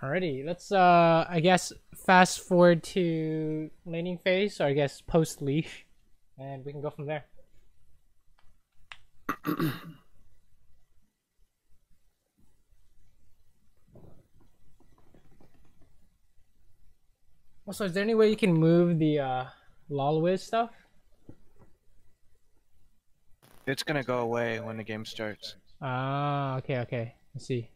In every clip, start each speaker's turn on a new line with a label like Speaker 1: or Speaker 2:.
Speaker 1: Alrighty, let's I guess fast forward to laning phase, or I guess post leash, and we can go from there. Also, is there any way you can move the lolwiz stuff?
Speaker 2: It's gonna go away when the game starts.
Speaker 1: Ah, okay, okay. Let's see.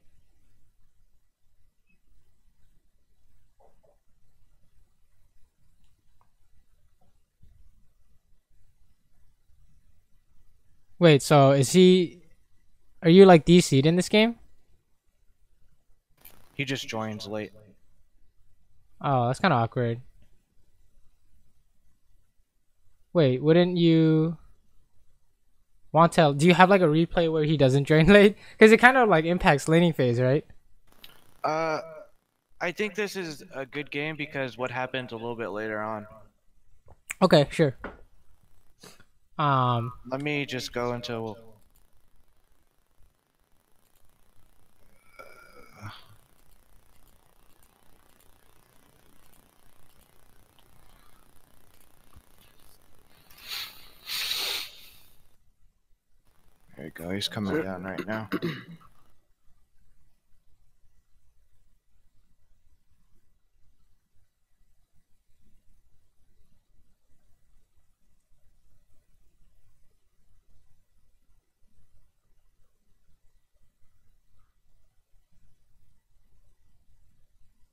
Speaker 1: Wait, so is he? Are you like DC'd in this game?
Speaker 2: He just joins late.
Speaker 1: Oh, that's kind of awkward. Wait, wouldn't you want to? Do you have like a replay where he doesn't join late? Because it kind of like impacts laning phase, right?
Speaker 2: Uh, I think this is a good game because what happens a little bit later on.
Speaker 1: Okay, sure.
Speaker 2: Let me just go into. There you go. He's coming down right now.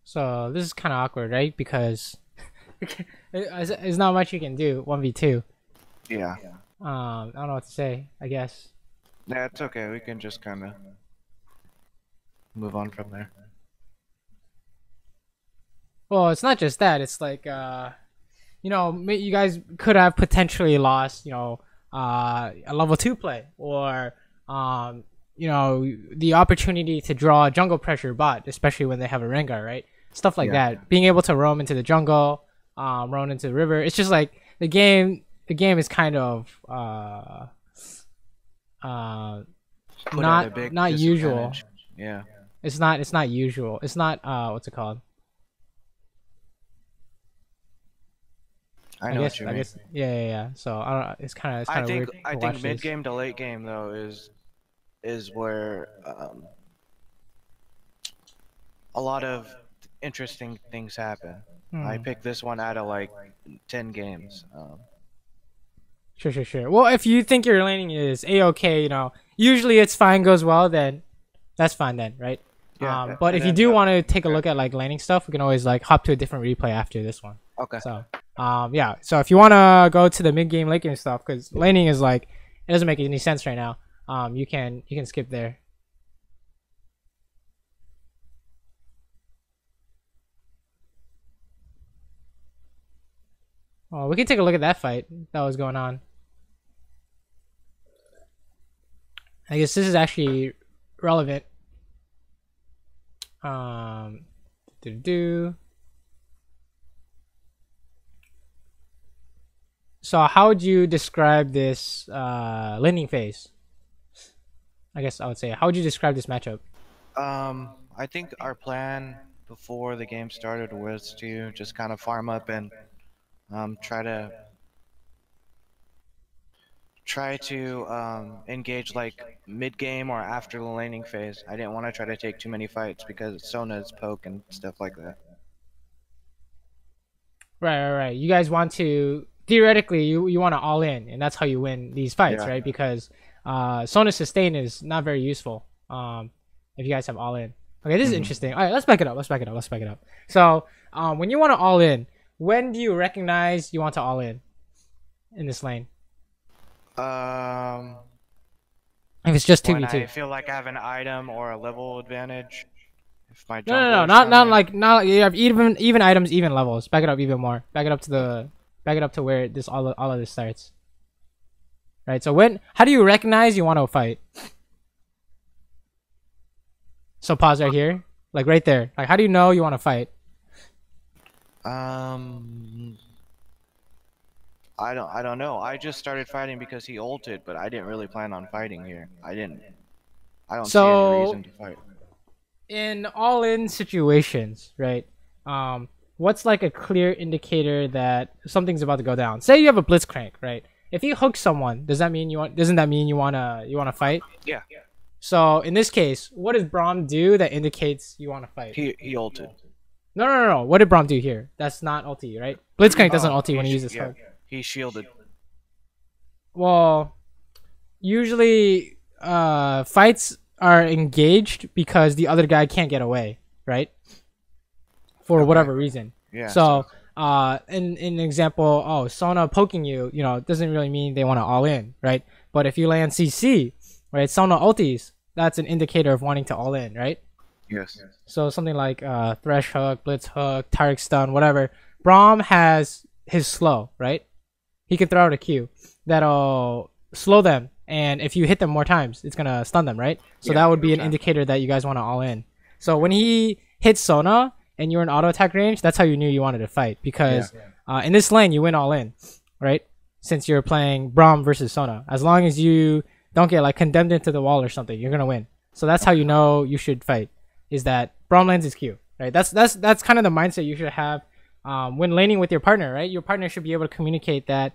Speaker 1: So this is kind of awkward, right? Because it's not much you can do 1v2.
Speaker 2: Yeah.
Speaker 1: I don't know what to say. I guess.
Speaker 2: Yeah, it's okay. We can just kind of move on from there.
Speaker 1: Well, it's not just that. It's like you know, you guys could have potentially lost, you know, a level 2 play, or you know, the opportunity to draw a jungle pressure bot, especially when they have a Rengar, right? Stuff like that. Being able to roam into the jungle, roam into the river. It's just like the game. The game is kind of not usual.
Speaker 2: Yeah.
Speaker 1: It's not usual. It's not what's it called?
Speaker 2: I know what you mean.
Speaker 1: Yeah. So I don't. It's kind of weird.
Speaker 2: I think mid game to late game though is where a lot of interesting things happen. I picked this one out of like 10 games.
Speaker 1: Sure. Well, if you think your laning is a-okay, you know, usually it's fine, goes well, then that's fine then, right?
Speaker 2: Yeah,
Speaker 1: but if you do want to take a look at like laning stuff, we can always like hop to a different replay after this one.
Speaker 2: Okay.
Speaker 1: So, yeah. So if you want to go to the mid game late game stuff, because laning is like, it doesn't make any sense right now. You can skip there. Oh, we can take a look at that fight that was going on. I guess this is actually relevant. So how would you describe this laning phase? I guess I would say, how would you describe this matchup?
Speaker 2: I think our plan before the game started was to just kind of farm up and try to engage like mid game or after the laning phase. I didn't want to try to take too many fights because Sona's poke and stuff like that.
Speaker 1: Right. You guys want to, theoretically, you want to all in, and that's how you win these fights, right? Because Sona sustain is not very useful if you guys have all in. Okay, this is interesting. All right, let's back it up. So when you want to all in, when do you recognize you want to all in this lane? If it's just 2v2.
Speaker 2: When I feel like I have an item or a level advantage. If my
Speaker 1: No, not you have even items, even levels. Back it up even more. Back it up to where this all of this starts. Right. So how do you recognize you want to fight? So pause right here, like right there. Like, how do you know you want to fight?
Speaker 2: I don't know. I just started fighting because he ulted, but I didn't really plan on fighting here. I don't see any reason to fight.
Speaker 1: in all-in situations, right? What's like a clear indicator that something's about to go down? Say you have a blitzcrank, right? If you hook someone, does that mean you want? Doesn't that mean you wanna fight?
Speaker 2: Yeah.
Speaker 1: So in this case, what does Braum do that indicates you want to fight?
Speaker 2: He ulted.
Speaker 1: No. What did Braum do here? That's not ulti, right? Blitzcrank doesn't ulti when he uses hook.
Speaker 2: He shielded.
Speaker 1: Well, usually fights are engaged because the other guy can't get away, right? For whatever reason.
Speaker 2: Yeah.
Speaker 1: So in an example, Sona poking you, doesn't really mean they want to all in, right? But if you land CC, right, Sona ultis, that's an indicator of wanting to all in, right?
Speaker 2: Yes.
Speaker 1: So something like Thresh hook, Blitz hook, Taric stun, whatever. Braum has his slow, right? He can throw out a Q that'll slow them, and if you hit them more times, it's gonna stun them, right? So that would be an indicator that you guys want to all in. So when he hits Sona and you're in auto attack range, that's how you knew you wanted to fight, because in this lane you win all in, right? Since you're playing Braum versus Sona, as long as you don't get like condemned into the wall or something, you're gonna win. So that's how you know you should fight. Is that Braum lands his Q, right? That's kind of the mindset you should have when laning with your partner, right? Your partner should be able to communicate that,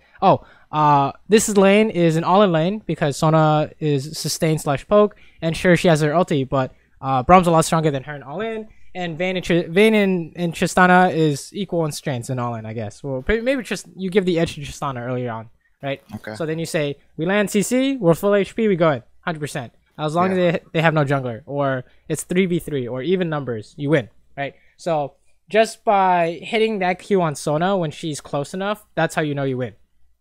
Speaker 1: this lane is an all-in lane because Sona is sustain / poke, and sure, she has her ulti, but Braum's a lot stronger than her in all-in, and Vayne and Tristana is equal in strengths in all-in, I guess. Well, maybe just you give the edge to Tristana earlier on, right? Okay. So then you say, we land CC, we're full HP, we go in, 100%. As long as they have no jungler, or it's 3v3, or even numbers, you win, right? So just by hitting that Q on Sona when she's close enough, that's how you know you win,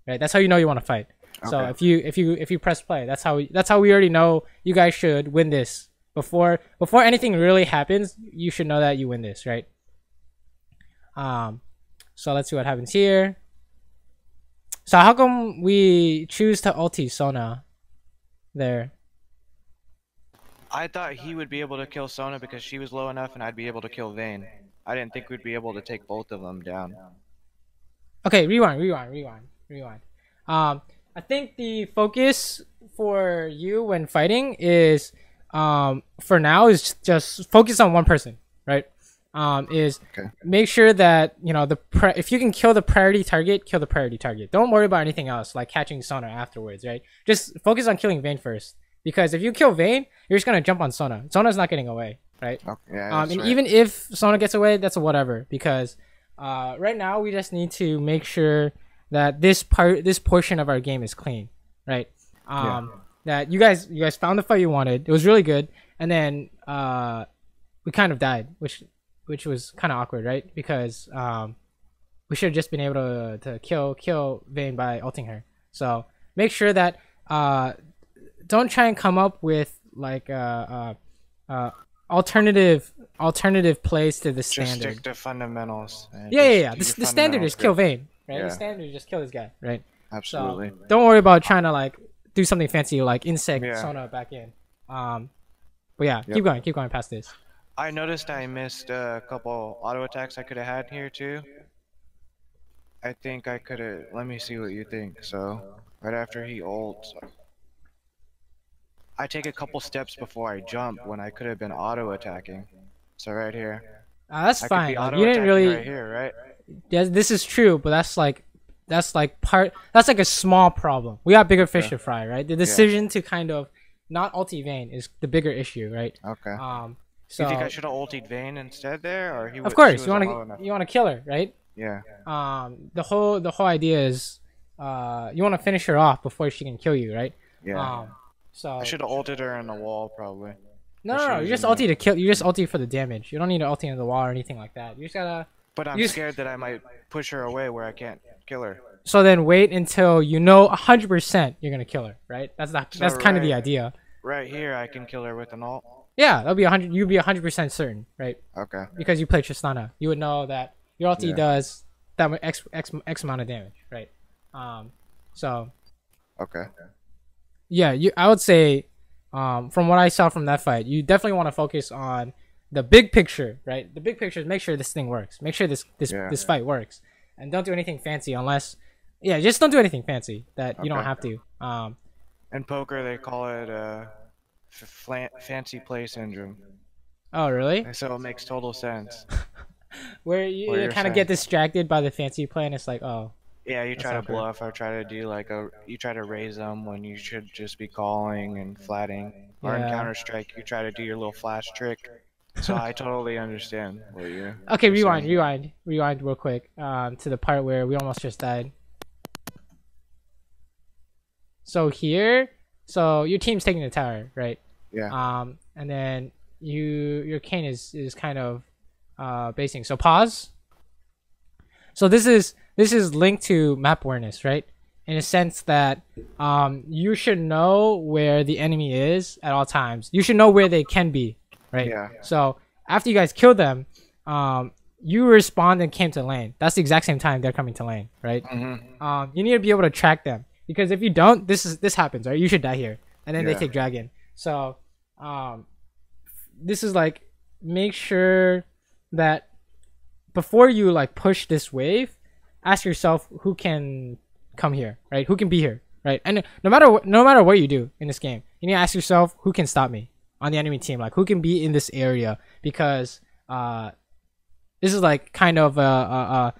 Speaker 1: right? That's how you know you want to fight. Okay. So if you press play, that's how we already know you guys should win this. Before anything really happens, you should know that you win this, right? So let's see what happens here. So how come we choose to ulti Sona there?
Speaker 2: I thought he would be able to kill Sona because she was low enough and I'd be able to kill Vayne. I didn't think we'd be able to take both of them down.
Speaker 1: Okay, rewind. I think the focus for you when fighting is, for now, is just focus on one person, right? Make sure that, if you can kill the priority target, kill the priority target. Don't worry about anything else, like catching Sona afterwards, right? Just focus on killing Vayne first. Because if you kill Vayne, you're just gonna jump on Sona. Sona's not getting away, right? Okay, and even if Sona gets away, that's a whatever. Because right now we just need to make sure that this portion of our game is clean, right? That you guys found the fight you wanted. It was really good, and then we kind of died, which was kind of awkward, right? Because we should have just been able to kill Vayne by ulting her. So make sure that don't try and come up with like alternative plays to the standard.
Speaker 2: Just stick to fundamentals.
Speaker 1: Yeah. The standard is kill Vayne, right? Yeah. The standard is just kill this guy, right?
Speaker 2: Absolutely.
Speaker 1: So don't worry about trying to like do something fancy like insect Sona back in. But yeah, keep going past this.
Speaker 2: I noticed I missed a couple auto attacks I could have had here too. I think I could have. Let me see what you think. So right after he ults, I take a couple steps before I jump when I could have been auto attacking. So right here.
Speaker 1: That's fine. You didn't really.
Speaker 2: Right here, right?
Speaker 1: Yeah, this is true, but that's like a small problem. We got bigger fish to fry, right? The decision to kind of not ulti Vayne is the bigger issue, right?
Speaker 2: Okay.
Speaker 1: So
Speaker 2: you think I should have ultied Vayne instead there, or
Speaker 1: of course you want to kill her, right?
Speaker 2: Yeah.
Speaker 1: The whole idea is you want to finish her off before she can kill you, right?
Speaker 2: Yeah.
Speaker 1: So
Speaker 2: I should have ulted her in the wall probably.
Speaker 1: No, you just ulti to kill. You just ulti for the damage. You don't need to ulti into the wall or anything like that. You just gotta.
Speaker 2: But I'm scared that I might push her away where I can't kill her.
Speaker 1: So then wait until you know 100% you're gonna kill her, right? That's kind of the idea.
Speaker 2: Right here, I can kill her with an ult.
Speaker 1: Yeah, that'll be 100. You'd be 100% certain, right?
Speaker 2: Okay.
Speaker 1: Because you play Tristana, you would know that your ulti does that X amount of damage, right? So.
Speaker 2: Okay.
Speaker 1: Yeah, I would say, from what I saw from that fight, you definitely want to focus on the big picture, right? The big picture is make sure this thing works. Make sure this fight works, and don't do anything fancy unless, just don't do anything fancy that you don't have to.
Speaker 2: In poker, they call it fancy play syndrome.
Speaker 1: Oh, really?
Speaker 2: And so it makes total sense.
Speaker 1: Where
Speaker 2: What
Speaker 1: you
Speaker 2: you're
Speaker 1: kind of
Speaker 2: saying.
Speaker 1: get distracted by the fancy play, and it's like, oh,
Speaker 2: Yeah, you
Speaker 1: that's
Speaker 2: try to
Speaker 1: awkward.
Speaker 2: bluff or try to do like you try to raise them when you should just be calling and flatting. Or in
Speaker 1: Yeah.
Speaker 2: Counter Strike, you try to do your little flash trick. So I totally understand what
Speaker 1: Okay,
Speaker 2: you're
Speaker 1: rewind,
Speaker 2: saying.
Speaker 1: rewind, rewind real quick. To the part where we almost just died. So here, so your team's taking the tower, right?
Speaker 2: Yeah.
Speaker 1: And then your cane is kind of basing. So pause. So this is linked to map awareness, right? In a sense that you should know where the enemy is at all times. You should know where they can be, right?
Speaker 2: Yeah.
Speaker 1: So after you guys kill them, you respawned and came to lane. That's the exact same time they're coming to lane, right? You need to be able to track them, because if you don't, this happens, right? You should die here, and then they
Speaker 2: Yeah.
Speaker 1: take dragon. So this is like, make sure that before you like push this wave, ask yourself who can come here, right? Who can be here, right? And no matter what you do in this game, you need to ask yourself who can stop me on the enemy team, like who can be in this area, because this is like kind of a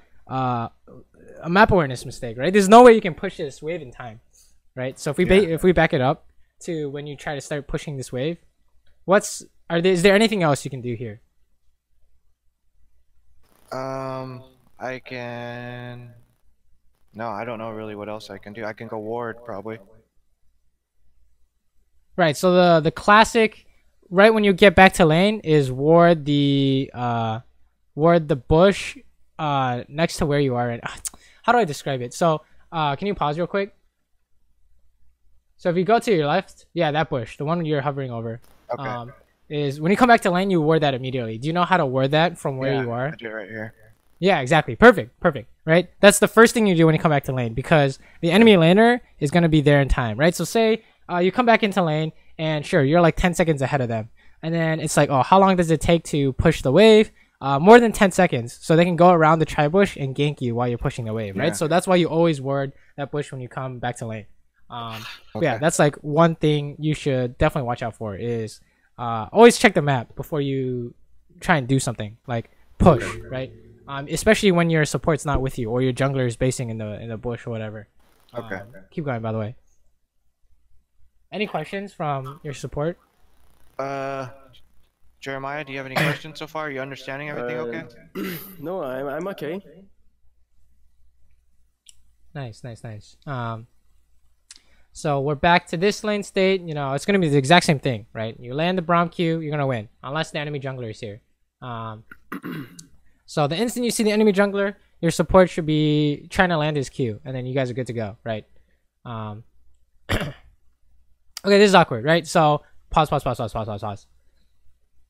Speaker 1: map awareness mistake, right? There's no way you can push this wave in time, right? So if we back it up to when you try to start pushing this wave, is there anything else you can do here?
Speaker 2: I can. No, I don't know really what else I can do. I can go ward probably.
Speaker 1: Right. So the classic, right when you get back to lane, is ward the bush next to where you are. And how do I describe it? So can you pause real quick? So if you go to your left, yeah, that bush, the one you're hovering over,
Speaker 2: Okay.
Speaker 1: is when you come back to lane, you ward that immediately. Do you know how to ward that from where
Speaker 2: Yeah,
Speaker 1: you are?
Speaker 2: I do it right here.
Speaker 1: Yeah, exactly. Perfect. Right? That's the first thing you do when you come back to lane, because the enemy laner is going to be there in time, right? So say you come back into lane, and sure, you're like 10 seconds ahead of them. And then it's like, oh, how long does it take to push the wave? More than 10 seconds. So they can go around the tri-bush and gank you while you're pushing the wave, right?
Speaker 2: Yeah.
Speaker 1: So that's why you always ward that bush when you come back to lane. But yeah,
Speaker 2: Okay.
Speaker 1: that's like one thing you should definitely watch out for is always check the map before you try and do something like push, right? Especially when your support's not with you or your jungler is basing in the bush or whatever.
Speaker 2: Okay.
Speaker 1: Keep going, by the way. Any questions from your support?
Speaker 2: Jeremiah, do you have any questions so far? Are you understanding everything okay?
Speaker 3: No, I'm okay.
Speaker 1: Nice. So we're back to this lane state. You know, it's gonna be the exact same thing, right? You land the Braum Q, you're gonna win, unless the enemy jungler is here. So the instant you see the enemy jungler, your support should be trying to land his Q, and then you guys are good to go, right? Okay, this is awkward, right? So pause.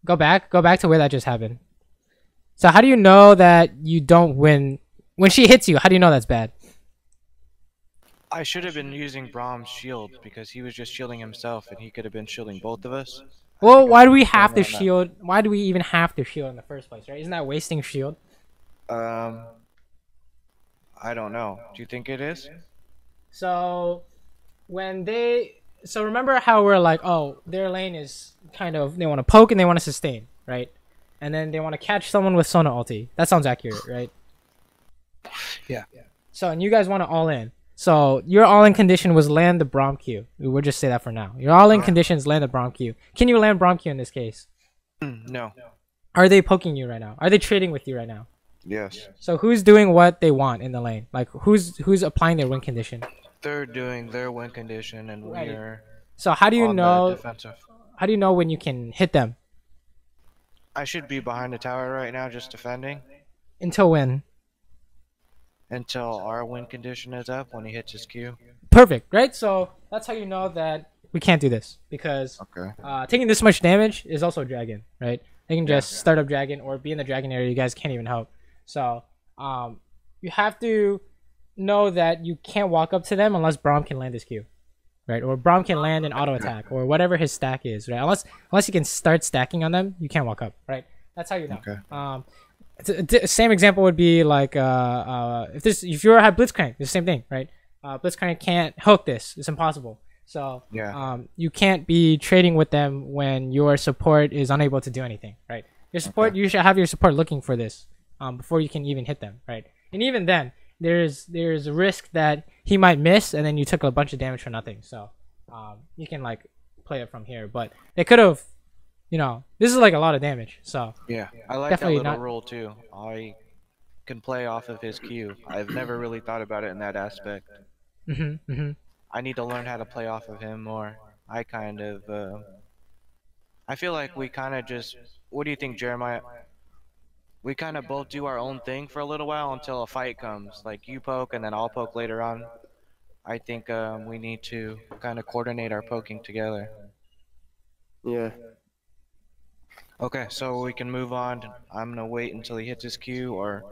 Speaker 1: Go back to where that just happened. So how do you know that you don't win when she hits you? How do you know that's bad?
Speaker 2: I should have been using Brahm's shield because he was just shielding himself and he could have been shielding both of us.
Speaker 1: Well, why do we have to
Speaker 2: around that.
Speaker 1: shield? Why do we even have to shield in the first place, right? Isn't that wasting shield?
Speaker 2: I don't know. Do you think it is?
Speaker 1: So remember how we're like, oh, their lane is kind of, they want to poke and they want to sustain, right? And then they want to catch someone with Sona ulti. That sounds accurate, right?
Speaker 2: Yeah.
Speaker 1: So, and you guys want to all in. So your all in condition was land the Braum Q. We'll just say that for now. Your all in conditions land the Braum Q. Can you land Braum Q in this case?
Speaker 2: No.
Speaker 1: Are they poking you right now? Are they trading with you right now?
Speaker 2: Yes.
Speaker 1: So who's doing what they want in the lane? Like who's applying their win condition?
Speaker 2: They're doing their win condition and
Speaker 1: Right.
Speaker 2: we're
Speaker 1: So how do you
Speaker 2: on the
Speaker 1: know?
Speaker 2: defensive.
Speaker 1: How do you know when you can hit them?
Speaker 2: I should be behind the tower right now just defending
Speaker 1: Until when?
Speaker 2: until our win condition is up when he hits his Q.
Speaker 1: Perfect, right? So that's how you know that we can't do this, because
Speaker 2: Okay.
Speaker 1: taking this much damage is also dragon, right? They can just start up dragon or be in the dragon area. You guys can't even help. So you have to know that you can't walk up to them unless Braum can land his Q, right? Or Braum can land an auto attack or whatever his stack is, right? Unless you can start stacking on them, you can't walk up, right? That's how you know.
Speaker 2: Okay.
Speaker 1: Same example would be like if you had Blitzcrank, it's the same thing, right? Blitzcrank can't hook this; it's impossible. So
Speaker 2: Yeah.
Speaker 1: you can't be trading with them when your support is unable to do anything, right? Your support,
Speaker 2: Okay.
Speaker 1: you should have your support looking for this before you can even hit them, right? And even then, there's a risk that he might miss, and then you took a bunch of damage for nothing. So you can like play it from here, but they could have, this is like a lot of damage. So
Speaker 2: Yeah. I like that
Speaker 1: definitely
Speaker 2: little
Speaker 1: not.
Speaker 2: rule too. I can play off of his Q. I've never really thought about it in that aspect. I need to learn how to play off of him more. I kind of, I feel like we kind of just, what do you think, Jeremiah? We kind of both do our own thing for a little while until a fight comes. Like you poke and then I'll poke later on. I think we need to kind of coordinate our poking together.
Speaker 3: Yeah.
Speaker 2: Okay, so we can move on. I'm gonna wait until he hits his Q or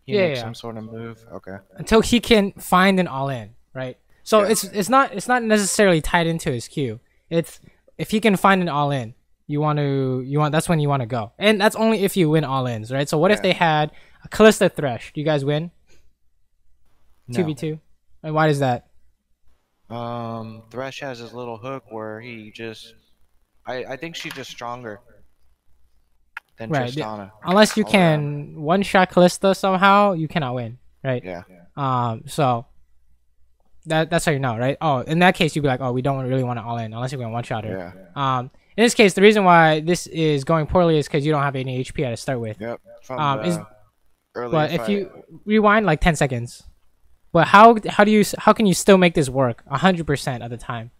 Speaker 2: he
Speaker 1: Yeah,
Speaker 2: makes
Speaker 1: yeah.
Speaker 2: some sort of move. Okay.
Speaker 1: Until he can find an all in, right? So
Speaker 2: Yeah.
Speaker 1: it's not necessarily tied into his Q. It's if he can find an all in, that's when you want to go, and that's only if you win all ins, right? So what if
Speaker 2: Yeah.
Speaker 1: they had a Callista Thresh? Do you guys win
Speaker 2: No.
Speaker 1: 2v2? And why is that?
Speaker 2: Thresh has his little hook where he just, I think she's just stronger than
Speaker 1: Right.
Speaker 2: Tristana.
Speaker 1: Unless you
Speaker 2: all around.
Speaker 1: can one shot Callista somehow, you cannot win, right?
Speaker 2: Yeah.
Speaker 1: So that's how you know, right? Oh, in that case, you'd be like, oh, we don't really want to all in unless you can one shot her.
Speaker 2: Yeah.
Speaker 1: In this case, the reason why this is going poorly is because you don't have any HP to start with.
Speaker 2: Yep. From
Speaker 1: Is
Speaker 2: the earlier
Speaker 1: But if
Speaker 2: fight.
Speaker 1: you rewind like 10 seconds, but how can you still make this work 100% of the time?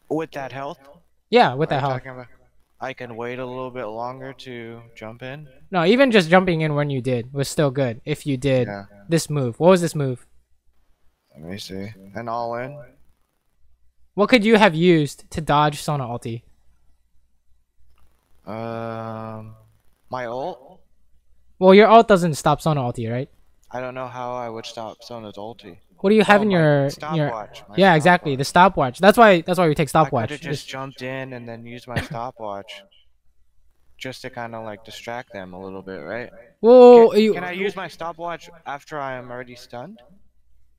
Speaker 2: With that health,
Speaker 1: Yeah, with
Speaker 2: are
Speaker 1: that
Speaker 2: you
Speaker 1: health.
Speaker 2: talking about? I can wait a little bit longer to jump in.
Speaker 1: No, even just jumping in when you did was still good. If you did
Speaker 2: Yeah.
Speaker 1: this move, what was this move?
Speaker 2: Let me see. And all in.
Speaker 1: What could you have used to dodge Sona ulti?
Speaker 2: My ult.
Speaker 1: Well, your ult doesn't stop Sona ulti, right?
Speaker 2: I don't know how I would stop Sona's ulti.
Speaker 1: What do you have in
Speaker 2: my
Speaker 1: your
Speaker 2: stopwatch. My
Speaker 1: Yeah, exactly, the stopwatch. That's why we take
Speaker 2: I
Speaker 1: stopwatch.
Speaker 2: could have just jumped in and then used my stopwatch, just to kind of like distract them a little bit, right?
Speaker 1: Whoa,
Speaker 2: Can I use my stopwatch after I am already stunned?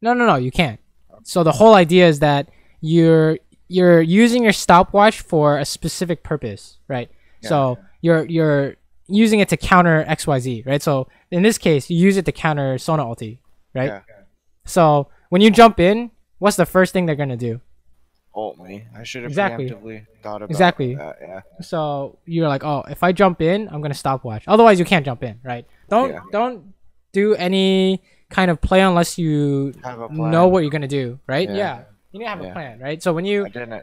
Speaker 1: No, you can't. So the whole idea is that you're using your stopwatch for a specific purpose, right?
Speaker 2: Yeah.
Speaker 1: So you're using it to counter XYZ, right? So in this case, you use it to counter Sona ulti, right?
Speaker 2: Yeah.
Speaker 1: So when you jump in, what's the first thing they're gonna do?
Speaker 2: Ult me. I should have
Speaker 1: Exactly.
Speaker 2: preemptively thought about
Speaker 1: Exactly.
Speaker 2: that. Yeah.
Speaker 1: So you're like, oh, if I jump in, I'm gonna stopwatch. Otherwise, you can't jump in, right?
Speaker 2: Yeah.
Speaker 1: Don't do any kind of play unless you
Speaker 2: Have a plan.
Speaker 1: know what you're gonna do, right?
Speaker 2: Yeah.
Speaker 1: Yeah. You need to have a
Speaker 2: Yeah.
Speaker 1: plan, right? So when
Speaker 2: I
Speaker 1: you
Speaker 2: didn't.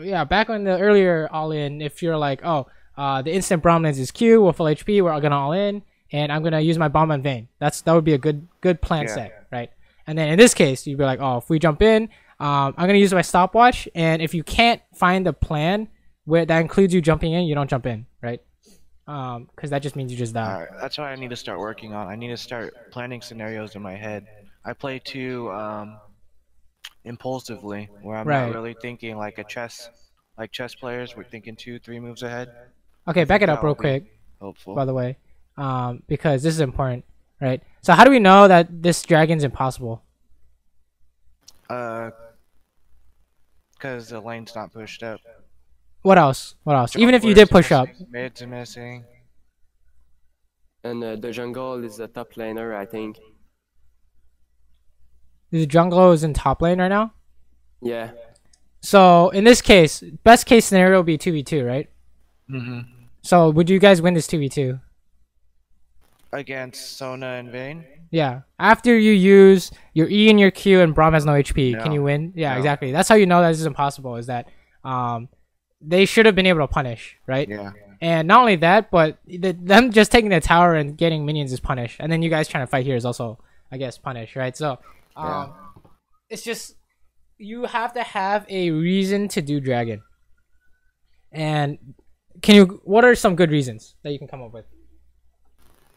Speaker 1: yeah, back on the earlier all in, if you're like, oh, the instant Bromlands is Q, we're full HP, we're gonna all in, and I'm gonna use my bomb on Vayne. That would be a good plan
Speaker 2: Yeah.
Speaker 1: set, right? And then in this case, you'd be like, oh, if we jump in, I'm gonna use my stopwatch, and if you can't find a plan where that includes you jumping in, you don't jump in, right? Because that just means you just die.
Speaker 2: Alright, that's what I need to start working on. I need to start planning scenarios in my head. I play too impulsively, where I'm
Speaker 1: Right.
Speaker 2: not really thinking like chess players. We're thinking 2-3 moves ahead.
Speaker 1: Okay, back it up
Speaker 2: that
Speaker 1: real
Speaker 2: will be
Speaker 1: quick,
Speaker 2: Hopeful.
Speaker 1: by the way, because this is important, right? So how do we know that this dragon's impossible?
Speaker 2: Because the lane's not pushed up.
Speaker 1: What else? Even if you did push up.
Speaker 2: Mid's missing.
Speaker 3: And the jungle is a top laner, I think.
Speaker 1: The jungler is in top lane right now.
Speaker 3: Yeah.
Speaker 1: So in this case, best case scenario would be 2v2, right?
Speaker 2: Mm-hmm.
Speaker 1: So would you guys win this 2v2?
Speaker 2: Against Sona and Vayne?
Speaker 1: Yeah. After you use your E and your Q and Braum has no HP, can
Speaker 2: No.
Speaker 1: you win? Yeah,
Speaker 2: No.
Speaker 1: exactly. That's how you know that this is impossible, is that they should have been able to punish, right?
Speaker 2: Yeah.
Speaker 1: And not only that, but them just taking the tower and getting minions is punish. And then you guys trying to fight here is also, I guess, punish, right? So
Speaker 2: Yeah.
Speaker 1: it's just, you have to have a reason to do dragon. And what are some good reasons that you can come up with?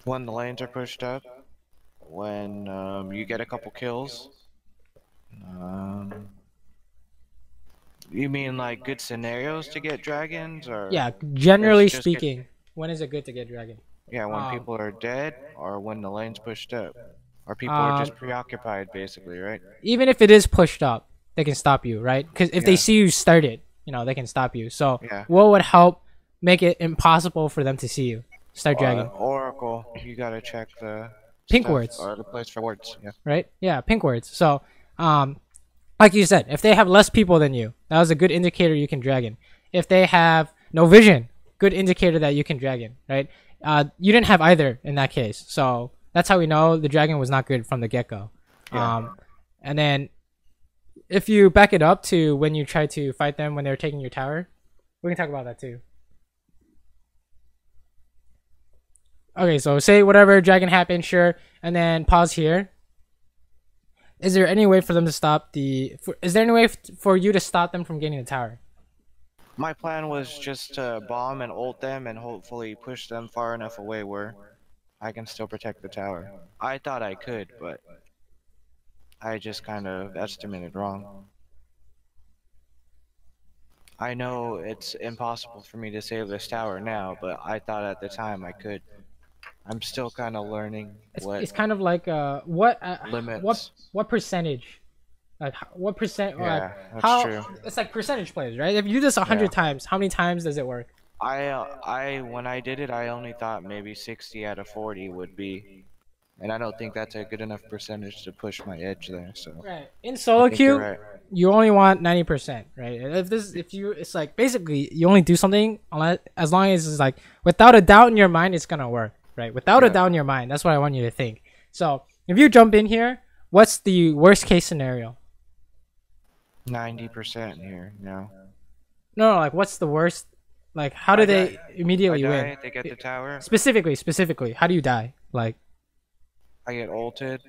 Speaker 2: When the lanes are pushed up. When you get a couple kills. You mean like good scenarios to get dragons, or
Speaker 1: Yeah, generally
Speaker 2: just get-
Speaker 1: speaking, when is it good to get dragon?
Speaker 2: yeah, when people are dead or when the lane's pushed up. Or people are just preoccupied, basically, right?
Speaker 1: Even if it is pushed up, they can stop you, right? Because if they see you start it, you know, they can stop you. So what would help make it impossible for them to see you start dragging?
Speaker 2: Oracle, you gotta check the
Speaker 1: pink words
Speaker 2: or the place for words. Yeah.
Speaker 1: Right? Yeah, pink words. So, like you said, if they have less people than you, that was a good indicator you can drag in. If they have no vision, good indicator that you can drag in, right? You didn't have either in that case, so that's how we know the dragon was not good from the get-go. And then if you back it up to when you try to fight them when they're taking your tower, we can talk about that too. Okay, so say whatever dragon happened, sure, and then pause here. Is there any way for them to stop is there any way for you to stop them from getting the tower?
Speaker 2: My plan was just to bomb and ult them and hopefully push them far enough away where I can still protect the tower. I thought I could, but I just kind of estimated wrong. I know it's impossible for me to save this tower now, but I thought at the time I could. I'm still kind of learning
Speaker 1: it's kind of like what
Speaker 2: limits.
Speaker 1: What percentage, like what percent,
Speaker 2: yeah, that's
Speaker 1: how
Speaker 2: true.
Speaker 1: It's like percentage plays, right? If you do this 100 times, how many times does it work?
Speaker 2: When I did it, I only thought maybe 60 out of 40 would be, and I don't think that's a good enough percentage to push my edge there. So
Speaker 1: right in solo queue, you only want 90%, right? It's like basically you only do something as long as it's like without a doubt in your mind, it's gonna work. Right, without a doubt in your mind, that's what I want you to think. So if you jump in here, what's the worst case scenario?
Speaker 2: 90% here, no.
Speaker 1: No, like what's the worst? Like how do they immediately win?
Speaker 2: They get the tower.
Speaker 1: Specifically, how do you die? Like
Speaker 2: I get ulted.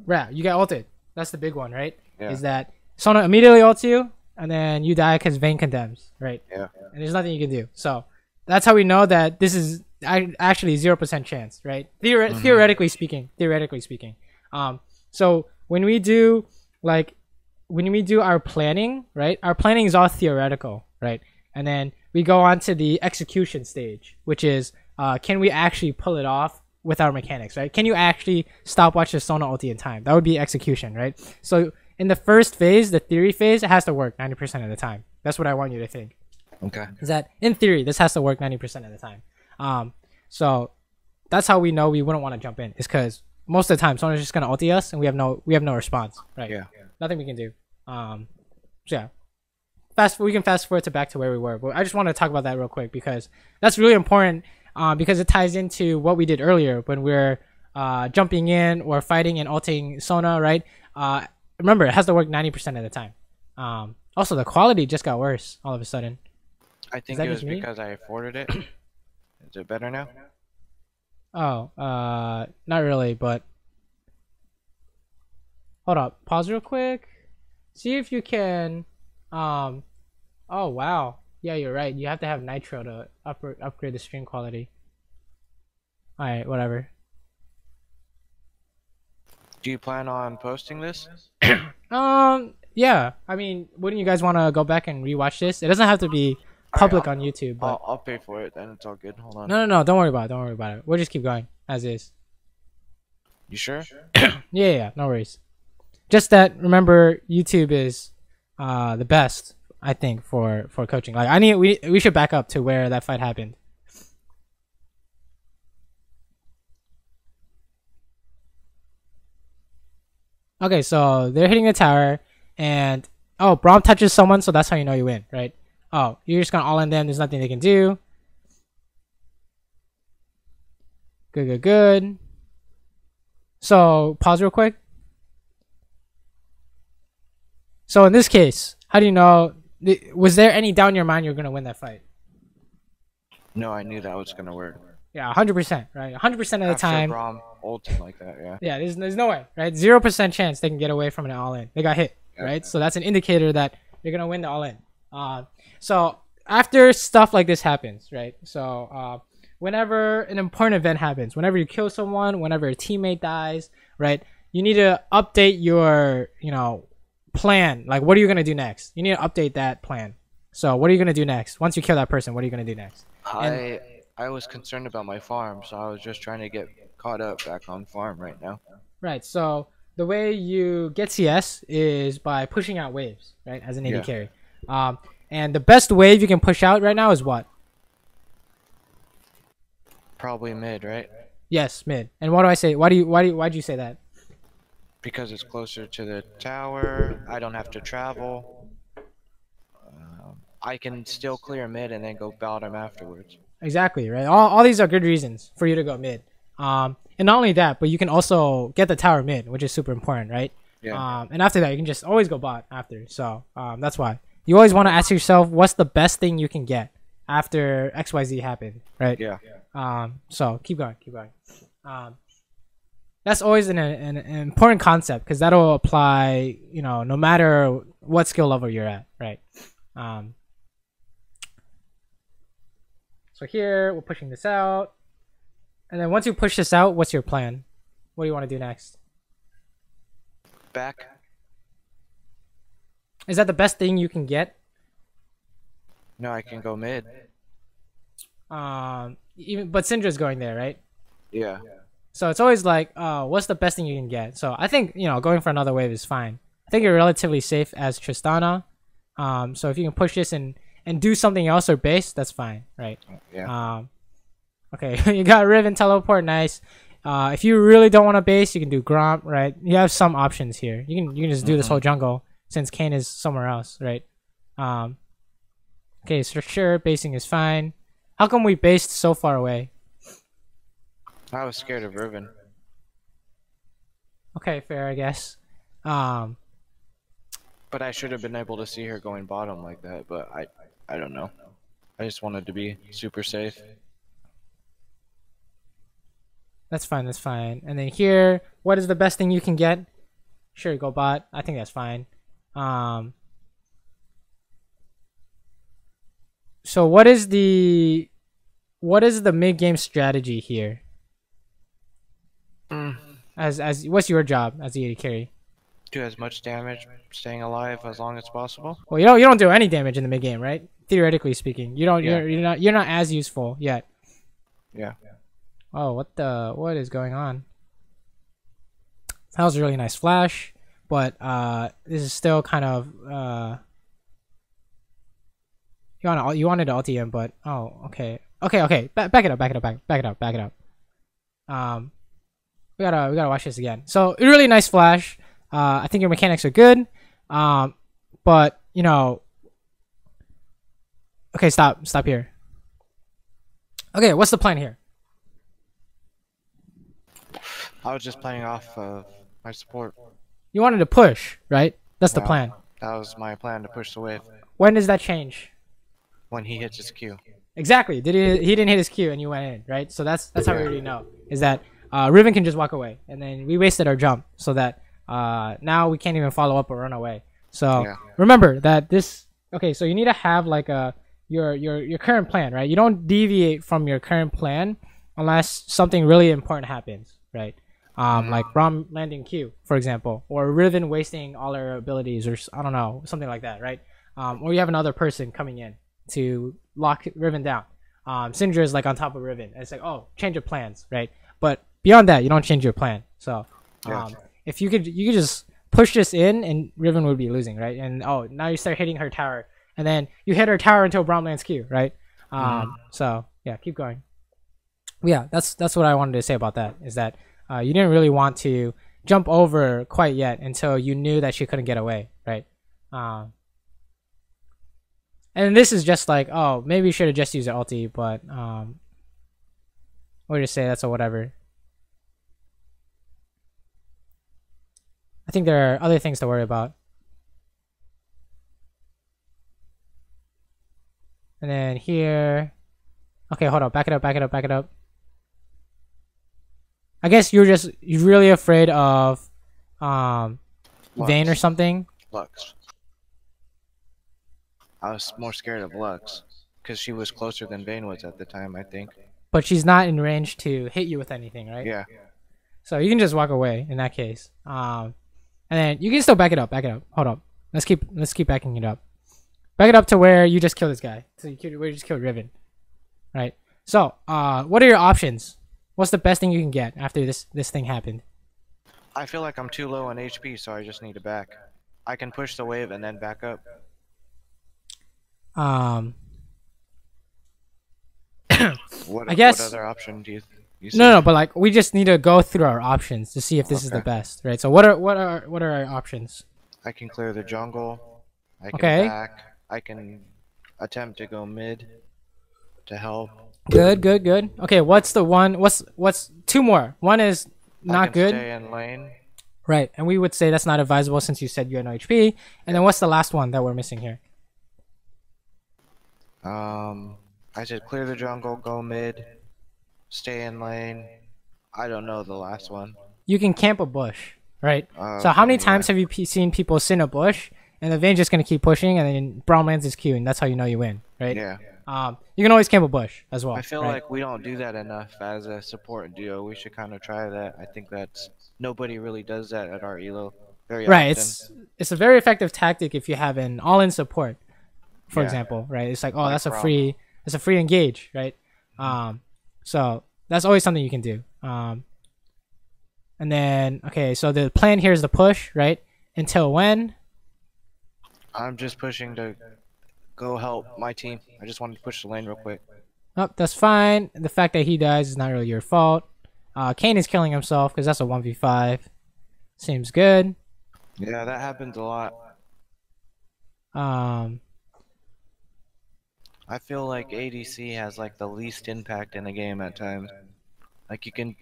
Speaker 1: Yeah, you get ulted. That's the big one, right?
Speaker 2: Yeah.
Speaker 1: Is that Sona immediately ults you, and then you die because Vayne condemns, right?
Speaker 2: Yeah.
Speaker 1: And there's nothing you can do. So that's how we know that this is actually 0% chance, right? Theoretically speaking. So when we do our planning, right? Our planning is all theoretical, right? And then we go on to the execution stage, which is can we actually pull it off with our mechanics, right? Can you actually stopwatch the Sona ulti in time? That would be execution, right? So in the first phase, the theory phase, it has to work 90% of the time. That's what I want you to think.
Speaker 2: Okay.
Speaker 1: Is that in theory, this has to work 90% of the time. So that's how we know we wouldn't want to jump in, is because most of the time someone's just gonna ulti us and we have no response, right?
Speaker 2: Yeah.
Speaker 1: Nothing we can do. So yeah, we can fast forward to back to where we were, but I just want to talk about that real quick because that's really important. Because it ties into what we did earlier when we're jumping in or fighting and ulting Sona, right? Remember, it has to work 90% of the time. Also, the quality just got worse all of a sudden.
Speaker 2: I think it was because I afforded it. Is it better now?
Speaker 1: Oh, not really, but hold up. Pause real quick. See if you can. Oh wow. Yeah, you're right. You have to have nitro to upgrade the stream quality. All right, whatever.
Speaker 2: Do you plan on posting this?
Speaker 1: Yeah. I mean, wouldn't you guys want to go back and rewatch this? It doesn't have to be public on YouTube. But
Speaker 2: I'll pay for it, then it's all good. Hold on.
Speaker 1: No. Don't worry about it. We'll just keep going as is.
Speaker 2: You sure?
Speaker 1: Yeah. No worries. Just that. Remember, YouTube is the best, I think, for coaching. Like we should back up to where that fight happened. Okay, so they're hitting the tower, and Braum touches someone, so that's how you know you win, right? Oh, you're just gonna all in them. There's nothing they can do. Good. So pause real quick. So in this case, how do you know? Was there any doubt in your mind you're gonna win that fight?
Speaker 2: No, I knew that was gonna work.
Speaker 1: Yeah, 100%, right? 100% of the time.
Speaker 2: Braum ulted like that, yeah.
Speaker 1: Yeah, there's no way, right? 0% chance they can get away from an all-in. They got hit, right? So that's an indicator that you're gonna win the all-in. So after stuff like this happens, right? So whenever an important event happens, whenever you kill someone, whenever a teammate dies, right? You need to update your, plan. Like, what are you gonna do next? You need to update that plan. So what are you gonna do next? Once you kill that person, what are you gonna do next?
Speaker 2: I was concerned about my farm, so I was just trying to get caught up back on farm right now.
Speaker 1: Right. So the way you get CS is by pushing out waves, right? As an AD
Speaker 2: Yeah.
Speaker 1: carry. And the best wave you can push out right now is what?
Speaker 2: Probably mid, right?
Speaker 1: Yes, mid. And what do I say? Why'd you say that?
Speaker 2: Because it's closer to the tower. I don't have to travel. I can still clear mid and then go bottom afterwards.
Speaker 1: Exactly, right? All these are good reasons for you to go mid. And not only that, but you can also get the tower mid, which is super important, right?
Speaker 2: Yeah.
Speaker 1: And after that, you can just always go bot after. So that's why. You always want to ask yourself, what's the best thing you can get after XYZ happened, right?
Speaker 2: Yeah.
Speaker 1: So keep going. That's always an important concept because that'll apply, no matter what skill level you're at, right? So here, we're pushing this out. And then once you push this out, what's your plan? What do you want to do next?
Speaker 2: Back.
Speaker 1: Is that the best thing you can get?
Speaker 2: No, I can go mid.
Speaker 1: But Syndra's going there, right?
Speaker 2: Yeah.
Speaker 1: So it's always like, what's the best thing you can get? So I think, going for another wave is fine. I think you're relatively safe as Tristana. So if you can push this and do something else or base, that's fine, right?
Speaker 2: Yeah.
Speaker 1: Okay, you got Riven teleport, nice. If you really don't want to base, you can do Gromp, right? You have some options here. You can just do this whole jungle since Kayn is somewhere else, right? Okay, so sure, basing is fine. How come we based so far away?
Speaker 2: I was scared of Riven.
Speaker 1: Okay, fair, I guess.
Speaker 2: But I should have been able to see her going bottom like that, but I don't know. I just wanted to be super safe.
Speaker 1: That's fine, that's fine. And then here, what is the best thing you can get? Sure, go bot. I think that's fine. So what is the mid game strategy here? As what's your job as the AD carry?
Speaker 2: Do as much damage, staying alive as long as possible.
Speaker 1: Well, you don't do any damage in the mid game, right? Theoretically speaking, you don't.
Speaker 2: Yeah.
Speaker 1: You're not as useful yet.
Speaker 2: Yeah.
Speaker 1: Oh, what is going on? That was a really nice flash, but this is still kind of you wanted to ulti him, but okay. Back it up. We gotta watch this again. So really nice flash. I think your mechanics are good. But okay, stop here. Okay, what's the plan here?
Speaker 2: I was just playing off of my support.
Speaker 1: You wanted to push, right? That's the
Speaker 2: Yeah.
Speaker 1: plan.
Speaker 2: That was my plan, to push the wave
Speaker 1: When does that change?
Speaker 2: when he hits his Q.
Speaker 1: Exactly. He didn't hit his Q and you went in, right? So that's how we already know is that Riven can just walk away, and then we wasted our jump, so that now we can't even follow up or run away. So
Speaker 2: Yeah.
Speaker 1: remember that this. Okay, so you need to have like your current plan, right? You don't deviate from your current plan unless something really important happens, right? Like Braum landing Q, for example, or Riven wasting all her abilities, or I don't know, something like that, right? Or you have another person coming in to lock Riven down. Syndra is like on top of Riven, and it's like, oh, change of plans, right? But beyond that, you don't change your plan. So if you could just push this in, and Riven would be losing, right? And now you start hitting her tower, and then you hit her tower until Braum lands Q, right? So yeah, keep going. Yeah, that's what I wanted to say about that, is that you didn't really want to jump over quite yet until you knew that she couldn't get away, right? And this is just like, oh, maybe you should have just used your ulti, but we'll just say that's a whatever. I think there are other things to worry about. And then here, okay, hold on, back it up. I guess you're really afraid of Vayne or something.
Speaker 2: Lux. I was more scared of Lux because she was closer than Vayne was at the time, I think.
Speaker 1: But she's not in range to hit you with anything, right?
Speaker 2: Yeah.
Speaker 1: So you can just walk away in that case. And then you can still back it up. Hold up. Let's keep backing it up. Back it up to where you just killed this guy. So where you just killed Riven. Right? So, what are your options? What's the best thing you can get after this thing happened?
Speaker 2: I feel like I'm too low on HP, so I just need to back. I can push the wave and then back up.
Speaker 1: Um,
Speaker 2: What,
Speaker 1: I guess.
Speaker 2: What other option do you see?
Speaker 1: No, but like we just need to go through our options to see if this is the
Speaker 2: Okay.
Speaker 1: best, right? So what are our options?
Speaker 2: I can clear the jungle. I can
Speaker 1: Okay.
Speaker 2: back. I can attempt to go mid to help.
Speaker 1: Good. Okay, what's the one? What's two more? One is
Speaker 2: I
Speaker 1: not
Speaker 2: can
Speaker 1: good,
Speaker 2: stay in lane.
Speaker 1: right? And we would say that's not advisable since you said you had no HP. And then what's the last one that we're missing here?
Speaker 2: I said clear the jungle, go mid, stay in lane. I don't know the last one.
Speaker 1: You can camp a bush, right? So how many times have you seen people sit in a bush and the Vayne's just gonna keep pushing and then Braum lands his Q and that's how you know you win, right?
Speaker 2: Yeah.
Speaker 1: You can always camp a bush as well.
Speaker 2: I feel
Speaker 1: right?
Speaker 2: like we don't do that enough as a support duo. We should kind of try that. I think that's nobody really does that at our elo very
Speaker 1: Right,
Speaker 2: often.
Speaker 1: it's a very effective tactic if you have an all-in support, for
Speaker 2: Yeah.
Speaker 1: example, right? It's like, oh,
Speaker 2: Like
Speaker 1: that's a
Speaker 2: Braum.
Speaker 1: free engage, right? So that's always something you can do. And then okay, so the plan here is to push, right? Until when?
Speaker 2: I'm just pushing to go help my team. I just wanted to push the lane real quick.
Speaker 1: Oh, that's fine. The fact that he dies is not really your fault. Kane is killing himself because that's a 1v5. Seems good.
Speaker 2: Yeah, that happens a lot. I feel like ADC has like the least impact in the game at times. Like you can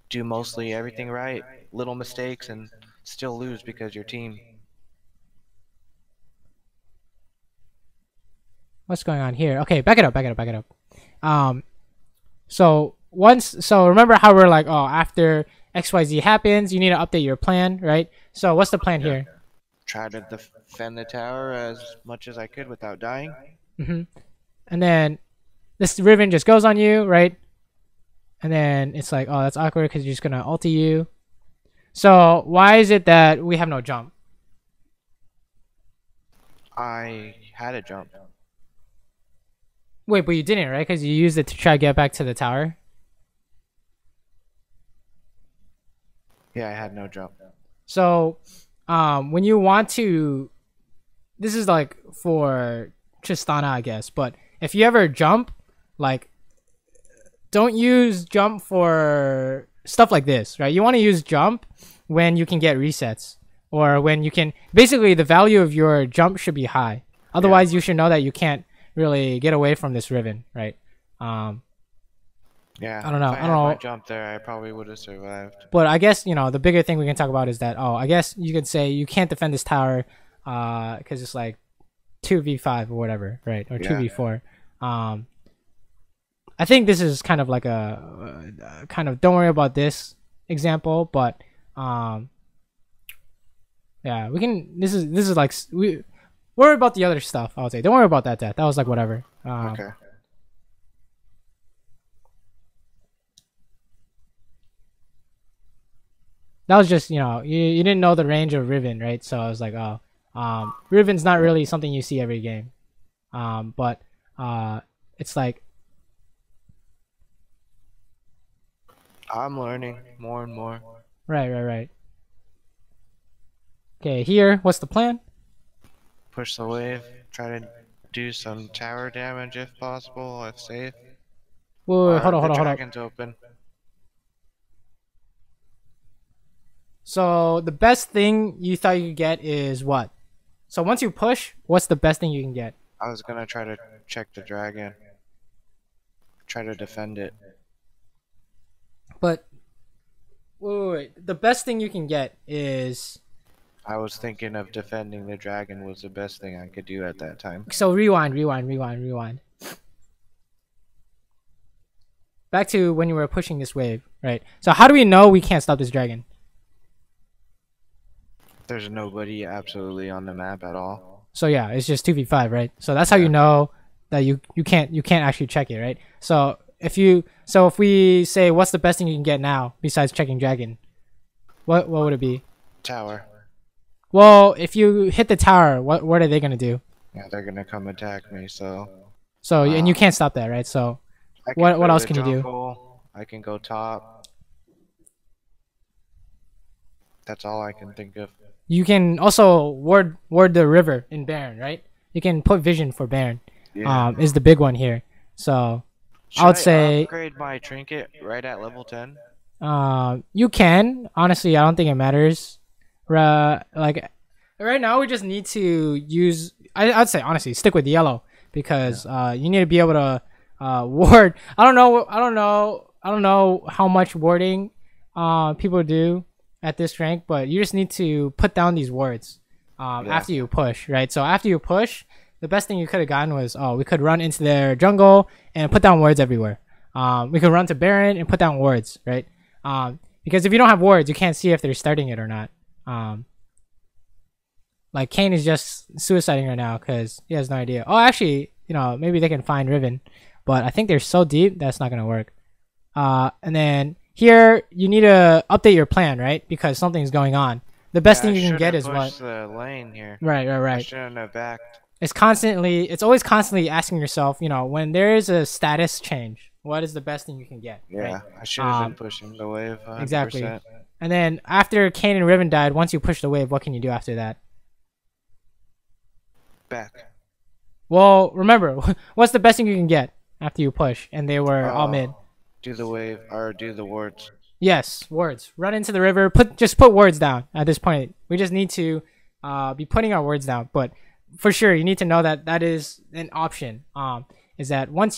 Speaker 2: do mostly everything right, little mistakes, and still lose because your team.
Speaker 1: What's going on here? Okay, back it up. So remember how we're like, oh, after XYZ happens, you need to update your plan, right? So what's the plan here?
Speaker 2: Try to defend the tower as much as I could without dying.
Speaker 1: And then this Riven just goes on you, right? And then it's like, oh, that's awkward because you're just gonna ulti you. So why is it that we have no jump?
Speaker 2: I had a jump.
Speaker 1: Wait, but you didn't, right? Because you used it to try to get back to the tower.
Speaker 2: Yeah, I had no jump.
Speaker 1: So, when you want to, this is like for Tristana, I guess. But if you ever jump, like, don't use jump for stuff like this, right? You want to use jump when you can get resets or when you can. Basically, the value of your jump should be high. Otherwise, you should know that you can't really get away from this Riven, right?
Speaker 2: Yeah,
Speaker 1: I don't know.
Speaker 2: If I had my jump there, I probably would have survived.
Speaker 1: But I guess, you know, the bigger thing we can talk about is that, oh, I guess you could say you can't defend this tower because it's like 2v5 or whatever, right? Or 2v4. I think this is kind of like a kind of don't worry about this example, but yeah, we can. This is like we worry about the other stuff. I would say don't worry about that. That was like whatever.
Speaker 2: Okay.
Speaker 1: That was just, you know, you didn't know the range of Riven, right? So I was like, oh, Riven's not really something you see every game. But it's like,
Speaker 2: I'm learning more and more.
Speaker 1: right. Okay, here, what's the plan?
Speaker 2: Push the wave. Try to do some tower damage if possible, if safe.
Speaker 1: Whoa, hold on.
Speaker 2: Dragon's open.
Speaker 1: So the best thing you thought you could get is what? So once you push, what's the best thing you can get?
Speaker 2: I was gonna try to check the dragon. Try to defend it.
Speaker 1: But wait. The best thing you can get is.
Speaker 2: I was thinking of defending the dragon was the best thing I could do at that time.
Speaker 1: So rewind. Back to when you were pushing this wave, right? So how do we know we can't stop this dragon?
Speaker 2: There's nobody absolutely on the map at all.
Speaker 1: So yeah, it's just 2v5, right? So that's how you know that you can't actually check it, right? So if we say what's the best thing you can get now besides checking dragon, what would it be?
Speaker 2: Tower.
Speaker 1: Well, if you hit the tower, what are they gonna do?
Speaker 2: Yeah, they're gonna come attack me. So
Speaker 1: and you can't stop that, right? So what else can you do?
Speaker 2: I can go top. That's all I can think of.
Speaker 1: You can also ward the river in Baron, right? You can put vision for Baron.
Speaker 2: Yeah.
Speaker 1: Is the big one here. So
Speaker 2: Should
Speaker 1: I would say
Speaker 2: upgrade my trinket right at level 10?
Speaker 1: you can. Honestly, I don't think it matters. Like right now, we just need to use. I'd say honestly, stick with yellow because you need to be able to ward. I don't know how much warding people do at this rank, but you just need to put down these wards after you push, right? So after you push, the best thing you could have gotten was we could run into their jungle and put down wards everywhere. We could run to Baron and put down wards, right? Because if you don't have wards, you can't see if they're starting it or not. Like Kane is just suiciding right now because he has no idea. Oh, actually, maybe they can find Riven, but I think they're so deep that's not gonna work. And then here you need to update your plan, right? Because something's going on. The best thing you can get is what?
Speaker 2: The lane here.
Speaker 1: Right.
Speaker 2: I shouldn't have backed.
Speaker 1: It's always constantly asking yourself, when there is a status change, what is the best thing you can get?
Speaker 2: Yeah,
Speaker 1: right?
Speaker 2: I should have been pushing the wave. 100%.
Speaker 1: Exactly. And then after Kane and Riven died, once you push the wave, what can you do after that?
Speaker 2: Back.
Speaker 1: Well, remember, what's the best thing you can get after you push? And they were all mid.
Speaker 2: Do the wave or do the wards.
Speaker 1: Yes, wards. Run into the river. Just put wards down at this point. We just need to be putting our wards down. But for sure, you need to know that is an option. Is that once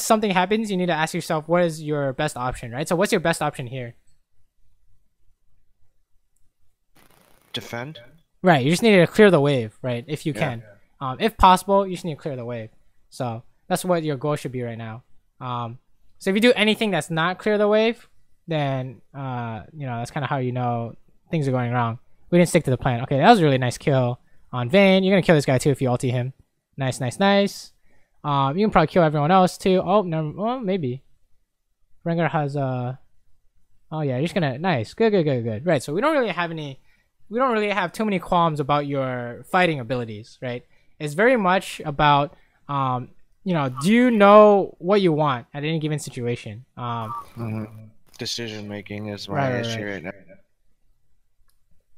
Speaker 1: something happens, you need to ask yourself, what is your best option, right? So what's your best option here?
Speaker 2: Defend?
Speaker 1: Right, you just need to clear the wave, right? If you can. If possible, you just need to clear the wave. So that's what your goal should be right now. So if you do anything that's not clear the wave, then that's kind of how you know things are going wrong. We didn't stick to the plan. Okay, that was a really nice kill on Vayne. You're gonna kill this guy too if you ulti him. Nice. You can probably kill everyone else too. Oh no, well, maybe. Rengar has oh yeah, you're just gonna nice. Good. Right, so we don't really have too many qualms about your fighting abilities, right? It's very much about do you know what you want at any given situation?
Speaker 2: Decision making is my issue right now.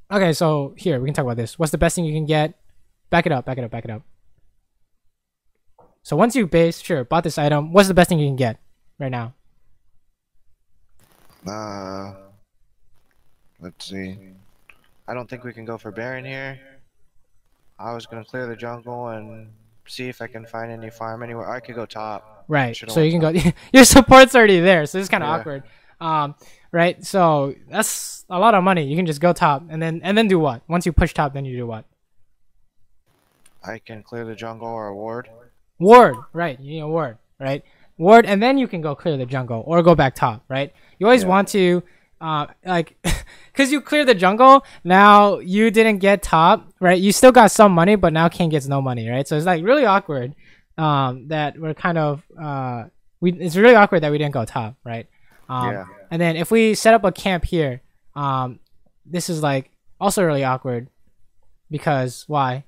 Speaker 1: Okay, so here we can talk about this. What's the best thing you can get? Back it up. So once you bought this item, what's the best thing you can get right now?
Speaker 2: Let's see. I don't think we can go for Baron here. I was gonna clear the jungle and see if I can find any farm anywhere. I could go top.
Speaker 1: Right. So you can go. Your support's already there, so it's kind of awkward. Right. So that's a lot of money. You can just go top and then do what? Once you push top, then you do what?
Speaker 2: I can clear the jungle or ward.
Speaker 1: Ward. Right. You need a ward. Right. Ward, and then you can go clear the jungle or go back top. Right. You always want to. Because you clear the jungle, now you didn't get top, right? You still got some money, but now King gets no money, right? So it's like really awkward that we're kind of it's really awkward that we didn't go top, right? And then if we set up a camp here, this is like also really awkward because why?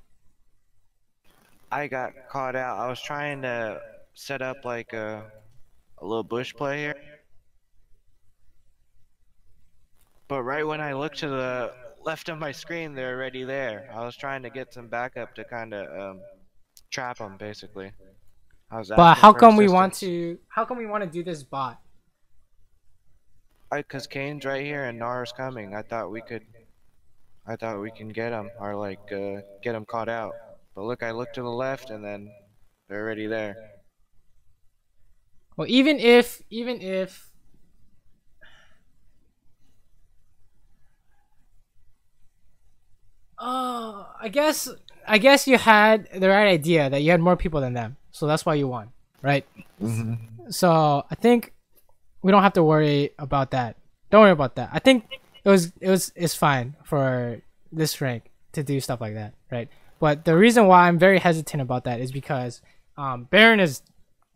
Speaker 2: I got caught out. I was trying to set up like a little bush play here. But right when I looked to the left of my screen, they're already there. I was trying to get some backup to kind of trap them, basically.
Speaker 1: But how come we want to do this bot?
Speaker 2: Cause Kane's right here and Nara's coming. I thought we can get him or like get him caught out. But look, I looked to the left and then they're already there.
Speaker 1: Well, even if I guess you had the right idea that you had more people than them, so that's why you won, right? So I think we don't have to worry about that. Don't worry about that. I think it's fine for this rank to do stuff like that, right? But the reason why I'm very hesitant about that is because Baron is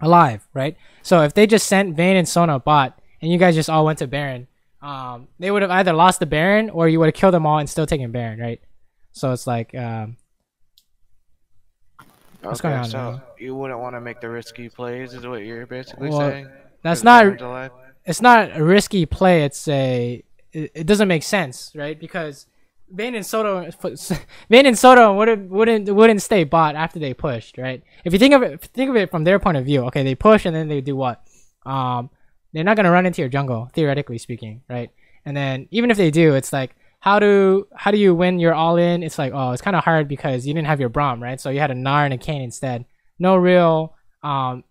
Speaker 1: alive, right? So if they just sent Vayne and Sona bot and you guys just all went to Baron, they would have either lost the Baron or you would have killed them all and still taken Baron, right? So it's like, what's going on?
Speaker 2: So you wouldn't want to make the risky plays, is what you're basically saying?
Speaker 1: That's not. It's not a risky play. it doesn't make sense, right? Because Vayne and Soto wouldn't stay bot after they pushed, right? If you think of it from their point of view, okay, they push and then they do what? They're not gonna run into your jungle, theoretically speaking, right? And then even if they do, it's like how do you win your all in? It's like, oh, it's kind of hard because you didn't have your Braum, right? So you had a Gnar and a Kayn instead. No real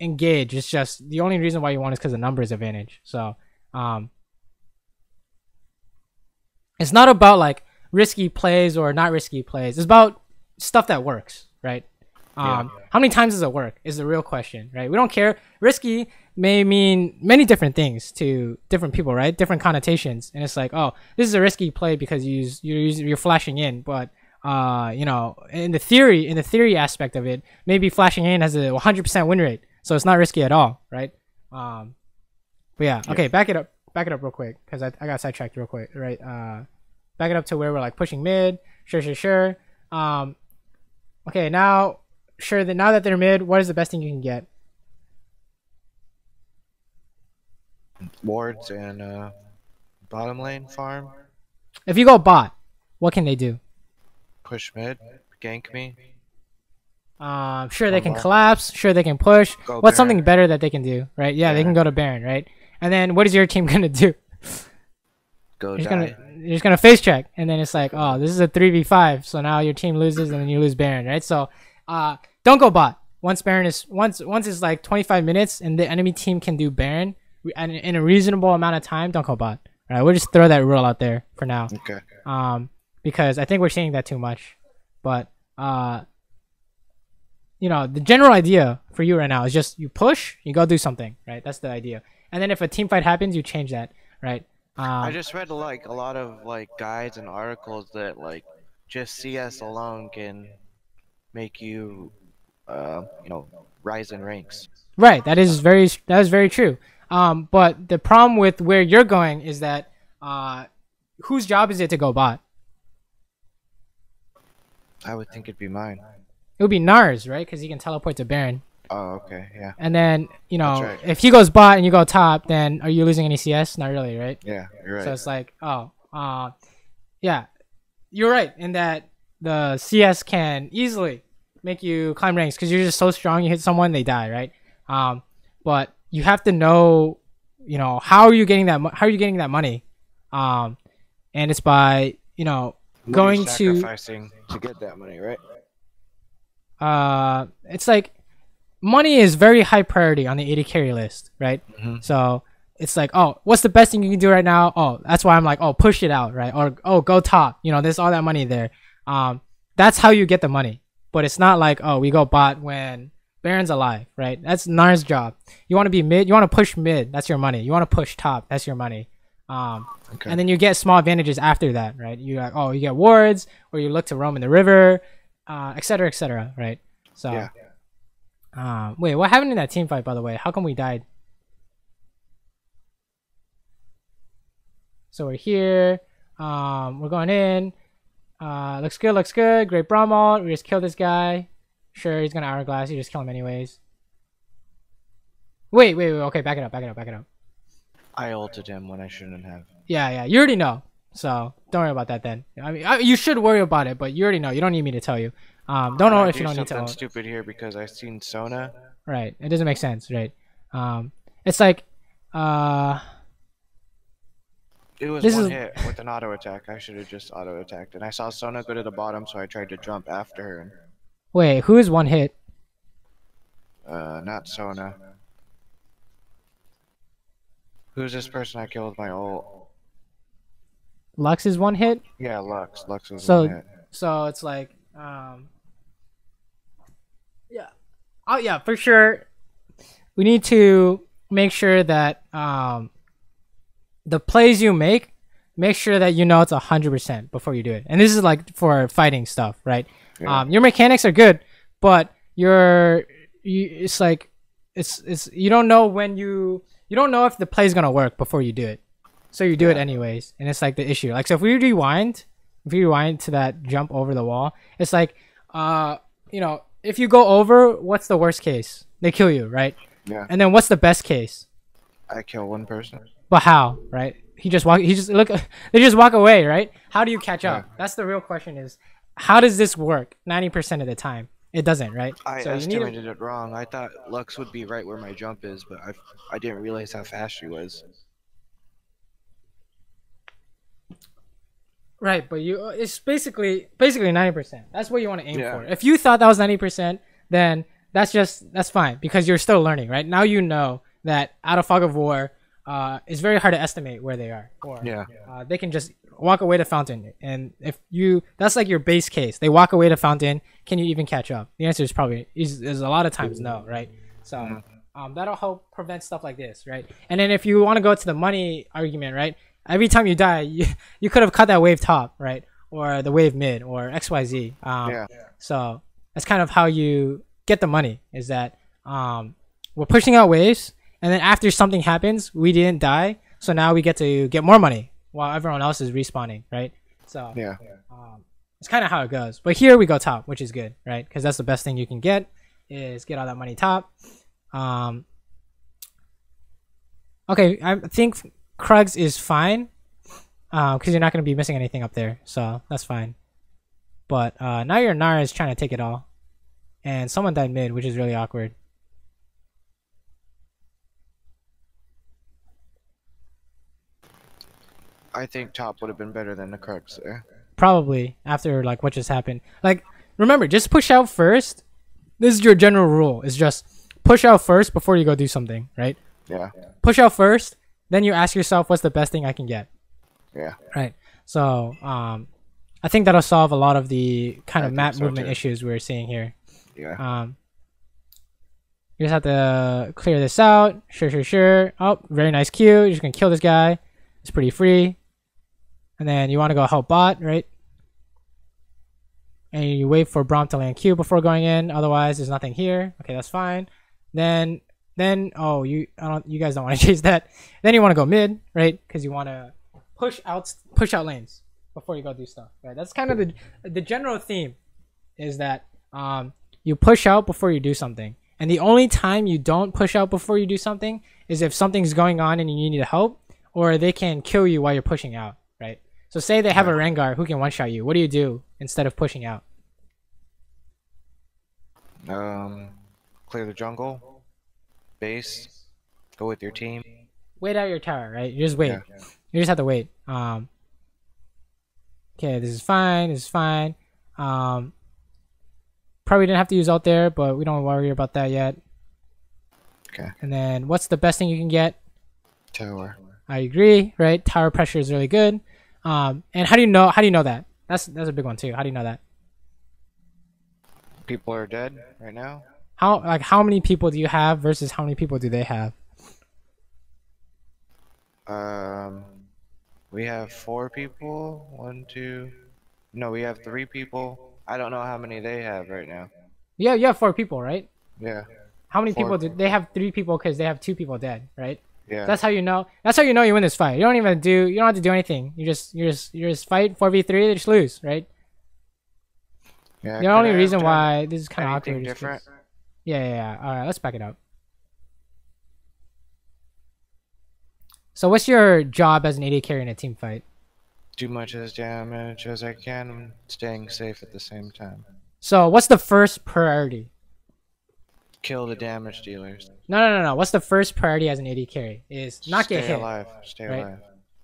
Speaker 1: engage. It's just the only reason why you won is because of numbers advantage. So it's not about like risky plays or not risky plays. It's about stuff that works, right? How many times does it work is the real question, right? We don't care. Risky may mean many different things to different people, right? Different connotations. And it's like, oh, this is a risky play because you're flashing in, but you know, in the theory aspect of it, maybe flashing in has a 100% win rate, so it's not risky at all, right? But yeah, okay, back it up real quick because I got sidetracked real quick, right? Back it up to where we're like pushing mid. Sure. Okay, now that they're mid, what is the best thing you can get?
Speaker 2: Wards and bottom lane farm.
Speaker 1: If you go bot, what can they do?
Speaker 2: Push mid, gank me.
Speaker 1: Sure they can collapse. Sure they can push.
Speaker 2: Go
Speaker 1: What's
Speaker 2: Baron.
Speaker 1: something better that they can do, right? Yeah, they can go to Baron, right? And then what is your team gonna do?
Speaker 2: Go
Speaker 1: You're just gonna face check, and then it's like, oh, this is a 3v5, so now your team loses, and then you lose Baron, right? So, don't go bot. Once it's like 25 minutes, and the enemy team can do Baron, and in a reasonable amount of time, don't go bot. All right, we'll just throw that rule out there for now.
Speaker 2: Okay.
Speaker 1: Because I think we're seeing that too much, but you know, the general idea for you right now is just you push, you go do something, right? That's the idea. And then if a team fight happens, you change that, right?
Speaker 2: I just read like a lot of like guides and articles that like just CS alone can make you, you know, rise in ranks.
Speaker 1: Right. That is very true. But the problem with where you're going is that whose job is it to go bot?
Speaker 2: I would think it'd be mine.
Speaker 1: It would be Nars, right? Because he can teleport to Baron.
Speaker 2: Oh, okay, yeah.
Speaker 1: And then, you know,
Speaker 2: That's right.
Speaker 1: if he goes bot and you go top, then are you losing any CS? Not really, right?
Speaker 2: Yeah, you're right.
Speaker 1: So it's like, oh, yeah, you're right in that the CS can easily make you climb ranks because you're just so strong. You hit someone, they die, right? But you have to know, you know, how are you getting that money? And it's by, you know, going to
Speaker 2: sacrificing to get that money, right?
Speaker 1: it's like money is very high priority on the 80 carry list, right? So it's like, oh, what's the best thing you can do right now? Oh, that's why I'm like, oh, push it out, right? Or oh, go top. You know, there's all that money there. That's how you get the money. But it's not like, oh, we go bot when Baron's alive, right? That's Nar's job. You want to be mid, you want to push mid, that's your money. You want to push top, that's your money.
Speaker 2: Okay.
Speaker 1: And then you get small advantages after that, right? You like, oh, you get wards, or you look to roam in the river, etc., right? So
Speaker 2: Yeah.
Speaker 1: wait, what happened in that team fight, by the way? How come we died? So we're here. We're going in. Looks good. Great Braum ult. We just killed this guy. Sure, he's gonna hourglass. You just kill him anyways. Wait. Okay, back it up.
Speaker 2: I ulted him when I shouldn't have.
Speaker 1: Yeah. You already know. So don't worry about that then. I mean, you should worry about it, but you already know. You don't need me to tell you. Don't know if you don't need to.
Speaker 2: Something stupid here because I seen Sona.
Speaker 1: Right. It doesn't make sense, right? It's like
Speaker 2: It was
Speaker 1: This
Speaker 2: one
Speaker 1: is-
Speaker 2: hit with an auto attack. I should have just auto attacked, and I saw Sona go to the bottom, so I tried to jump after her.
Speaker 1: wait, who is one hit?
Speaker 2: Not Sona. Who's this person I killed with my ult?
Speaker 1: Lux is one hit?
Speaker 2: Yeah, Lux. Lux was
Speaker 1: So-
Speaker 2: one hit.
Speaker 1: So it's like, yeah. Oh yeah, for sure. We need to make sure that the plays you make sure that you know it's 100% before you do it. And this is like for fighting stuff, right?
Speaker 2: Yeah.
Speaker 1: Your mechanics are good, but it's like you don't know when you don't know if the play is gonna work before you do it, so you do it anyways, and it's like the issue. Like, so if we rewind to that jump over the wall, it's like you know, if you go over, what's the worst case? They kill you, right?
Speaker 2: Yeah.
Speaker 1: And then what's the best case?
Speaker 2: I kill one person.
Speaker 1: But how, right? He just look. They just walk away, right? How do you catch up?
Speaker 2: Yeah.
Speaker 1: That's the real question. Is how does this work? 90% of the time, it doesn't, right?
Speaker 2: I
Speaker 1: So you need
Speaker 2: estimated it wrong. I thought Lux would be right where my jump is, but I didn't realize how fast she was.
Speaker 1: right, but it's basically 90%. That's what you want to aim
Speaker 2: Yeah.
Speaker 1: for. If you thought that was 90%, then that's fine because you're still learning, right? Now you know that out of fog of war, it's very hard to estimate where they are, or
Speaker 2: Yeah.
Speaker 1: they can just walk away to fountain, and if you that's like your base case. They walk away to fountain. Can you even catch up? The answer is probably is a lot of times no, right? So that'll help prevent stuff like this, right? And then if you want to go to the money argument, right? Every time you die, you could have cut that wave top, right? Or the wave mid, or XYZ.
Speaker 2: Yeah.
Speaker 1: So that's kind of how you get the money. Is that we're pushing out waves, and then after something happens, we didn't die, so now we get to get more money while everyone else is respawning, right? So
Speaker 2: Yeah.
Speaker 1: it's kind of how it goes. But here we go top, which is good, right? Because that's the best thing you can get is get all that money top. Okay, I think Krugs is fine because you're not going to be missing anything up there, so that's fine. But now your Nara is trying to take it all, and someone died mid, which is really awkward.
Speaker 2: I think top would have been better than the Crux there.
Speaker 1: Probably after like what just happened. Like remember, just push out first. This is your general rule. Is just push out first before you go do something, right?
Speaker 2: Yeah.
Speaker 1: Push out first, then you ask yourself, what's the best thing I can get?
Speaker 2: Yeah.
Speaker 1: Right. So I think that'll solve a lot of the kind of map movement
Speaker 2: too.
Speaker 1: issues we're seeing here.
Speaker 2: Yeah.
Speaker 1: You just have to clear this out. Sure. Oh, very nice Q. You're just gonna kill this guy. It's pretty free. And then you want to go help bot, right? And you wait for Braum to land Q before going in. Otherwise, there's nothing here. Okay, that's fine. Then oh, you guys don't want to chase that. Then you want to go mid, right? Because you want to push out lanes before you go do stuff, right? That's kind of the general theme, is that you push out before you do something. And the only time you don't push out before you do something is if something's going on and you need help, or they can kill you while you're pushing out, right? So say they have a Rengar who can one-shot you. What do you do instead of pushing out?
Speaker 2: Clear the jungle. Base. Go with your team.
Speaker 1: Wait out your tower, right? You just wait.
Speaker 2: Yeah.
Speaker 1: You just have to wait. Okay, this is fine. Probably didn't have to use ult there, but we don't worry about that yet.
Speaker 2: Okay.
Speaker 1: And then what's the best thing you can get?
Speaker 2: Tower.
Speaker 1: I agree, right? Tower pressure is really good. And how do you know that? That's a big one too. How do you know that?
Speaker 2: People are dead right now.
Speaker 1: How many people do you have versus how many people do they have?
Speaker 2: We have 4 people. 1, 2. No, we have 3 people. I don't know how many they have right now.
Speaker 1: Yeah, you have 4 people, right?
Speaker 2: Yeah.
Speaker 1: How many
Speaker 2: 4.
Speaker 1: people do they have? 3 people because they have 2 people dead, right?
Speaker 2: Yeah.
Speaker 1: That's how you know. That's how you know you win this fight. You don't have to do anything. You just fight 4v3. They just lose, right?
Speaker 2: Yeah.
Speaker 1: The only reason why this is kind of
Speaker 2: anything
Speaker 1: awkward is
Speaker 2: different?
Speaker 1: yeah. All right, let's back it up. So what's your job as an AD carry in a team fight?
Speaker 2: Do much as damage as I can, and staying safe at the same time.
Speaker 1: So what's the first priority?
Speaker 2: Kill the damage dealers.
Speaker 1: No. What's the first priority as an AD carry? Is not get
Speaker 2: Stay
Speaker 1: hit.
Speaker 2: alive. Stay
Speaker 1: right?
Speaker 2: alive.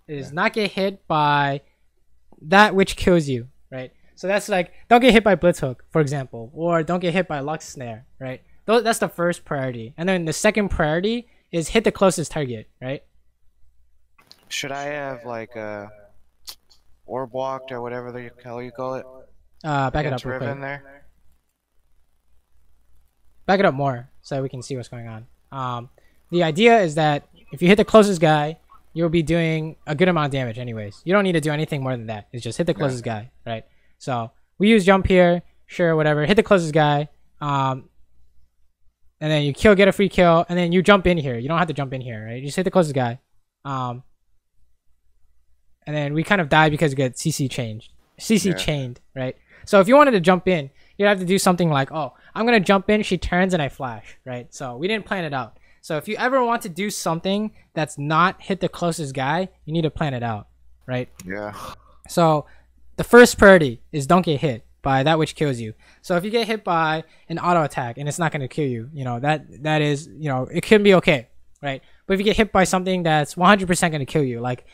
Speaker 1: Is not get hit by that which kills you, right? So that's like, don't get hit by Blitz Hook, for example, or don't get hit by Lux Snare, right? That's the first priority. And then the second priority is hit the closest target, right?
Speaker 2: Should I have like orb walked or whatever the hell you call it?
Speaker 1: Back it up
Speaker 2: Against
Speaker 1: real quick.
Speaker 2: Riven there?
Speaker 1: Back it up more so we can see what's going on. The idea is that if you hit the closest guy, you'll be doing a good amount of damage anyways. You don't need to do anything more than that. It's just hit the closest guy, right? So we use jump here, sure, whatever. Hit the closest guy, and then you get a free kill, and then you jump in here. You don't have to jump in here, right? You just hit the closest guy. And then we kind of die because we get CC chained, right? So if you wanted to jump in, you'd have to do something like, oh, I'm going to jump in, she turns, and I flash, right? So we didn't plan it out. So if you ever want to do something that's not hit the closest guy, you need to plan it out, right?
Speaker 2: Yeah.
Speaker 1: So the first priority is don't get hit by that which kills you. So if you get hit by an auto attack and it's not going to kill you, that is, it can be okay, right? But if you get hit by something that's 100% going to kill you, like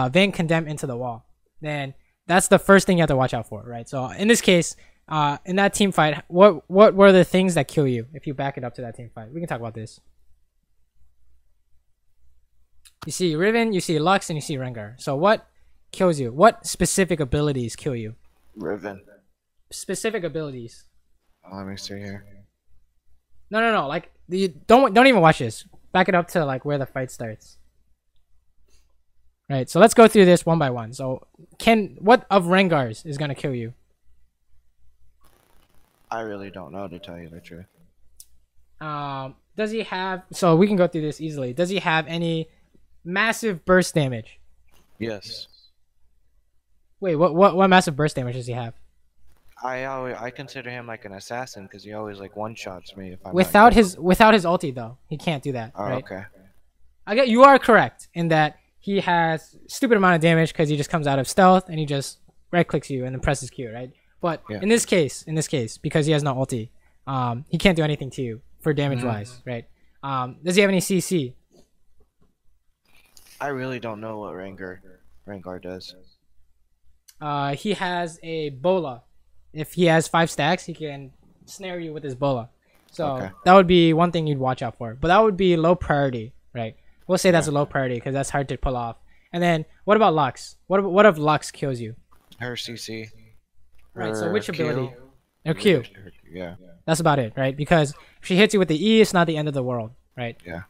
Speaker 1: Vein Condemn into the wall, then that's the first thing you have to watch out for, right? So in this case, in that team fight, what were the things that kill you? If you back it up to that team fight, we can talk about this. You see Riven, you see Lux, and you see Rengar. So what kills you? What specific abilities kill you?
Speaker 2: Riven.
Speaker 1: Specific abilities.
Speaker 2: Oh, let me see here.
Speaker 1: No. Like, don't even watch this. Back it up to like where the fight starts. Right. So let's go through this one by one. So what of Rengar's is gonna kill you?
Speaker 2: I really don't know, to tell you the truth.
Speaker 1: Does he have? So we can go through this easily. Does he have any massive burst damage?
Speaker 2: Yes.
Speaker 1: Wait, what massive burst damage does he have?
Speaker 2: I consider him like an assassin because he always like one shots me if I'm
Speaker 1: without his ulti though. He can't do that.
Speaker 2: Oh,
Speaker 1: right?
Speaker 2: okay.
Speaker 1: You are correct in that he has stupid amount of damage because he just comes out of stealth and he just right clicks you and then presses Q, right? But in this case, because he has no ulti, he can't do anything to you for damage wise, right? Does he have any CC?
Speaker 2: I really don't know what Rengar does.
Speaker 1: He has a bola. If he has 5 stacks, he can snare you with his bola. So that would be one thing you'd watch out for. But that would be low priority, right? We'll say that's a low priority because that's hard to pull off. And then what about Lux? What if Lux kills you?
Speaker 2: Her CC.
Speaker 1: Right. So which ability? Her
Speaker 2: Q.
Speaker 1: Q.
Speaker 2: Yeah.
Speaker 1: That's about it, right? Because if she hits you with the E, it's not the end of the world, right?
Speaker 2: Yeah.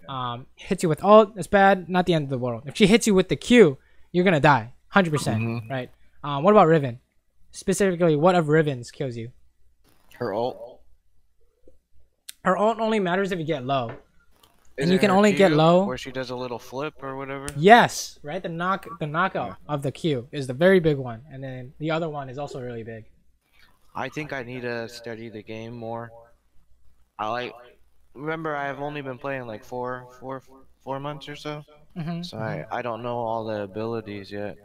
Speaker 1: Hits you with ult, it's bad, not the end of the world. If she hits you with the Q, you're gonna die, 100%, right? What about Riven? Specifically, what of Riven's kills you?
Speaker 2: Her ult.
Speaker 1: Her ult only matters if you get low.
Speaker 2: Is
Speaker 1: and you
Speaker 2: it
Speaker 1: can
Speaker 2: her
Speaker 1: only
Speaker 2: Q
Speaker 1: get low.
Speaker 2: where she does a little flip or whatever.
Speaker 1: Yes, right. The knockout of the Q is the very big one, and then the other one is also really big.
Speaker 2: I think I need to study the game more. Remember I've only been playing like four months or so. So I don't know all the abilities yet.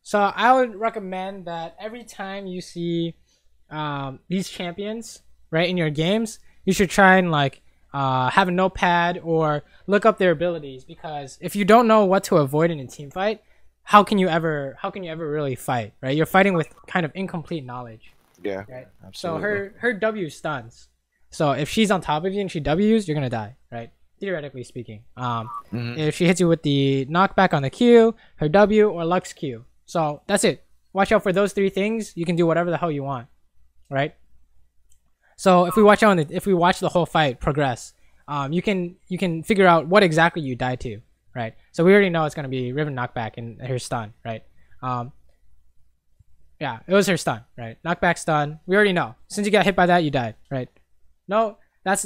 Speaker 1: So I would recommend that every time you see these champions, right, in your games, you should try and like have a notepad or look up their abilities, because if you don't know what to avoid in a team fight, how can you ever really fight, right? You're fighting with kind of incomplete knowledge.
Speaker 2: Yeah.
Speaker 1: Right.
Speaker 2: Absolutely.
Speaker 1: So her W stuns. So if she's on top of you and she W's, you're gonna die, right? Theoretically speaking. If she hits you with the knockback on the Q, her W, or Lux Q. So that's it. Watch out for those 3 things. You can do whatever the hell you want, right? So if we watch the whole fight progress, you can figure out what exactly you died to, right? So we already know it's gonna be Riven knockback and her stun, right? Yeah, it was her stun, right? Knockback stun. We already know. Since you got hit by that, you died, right? No, that's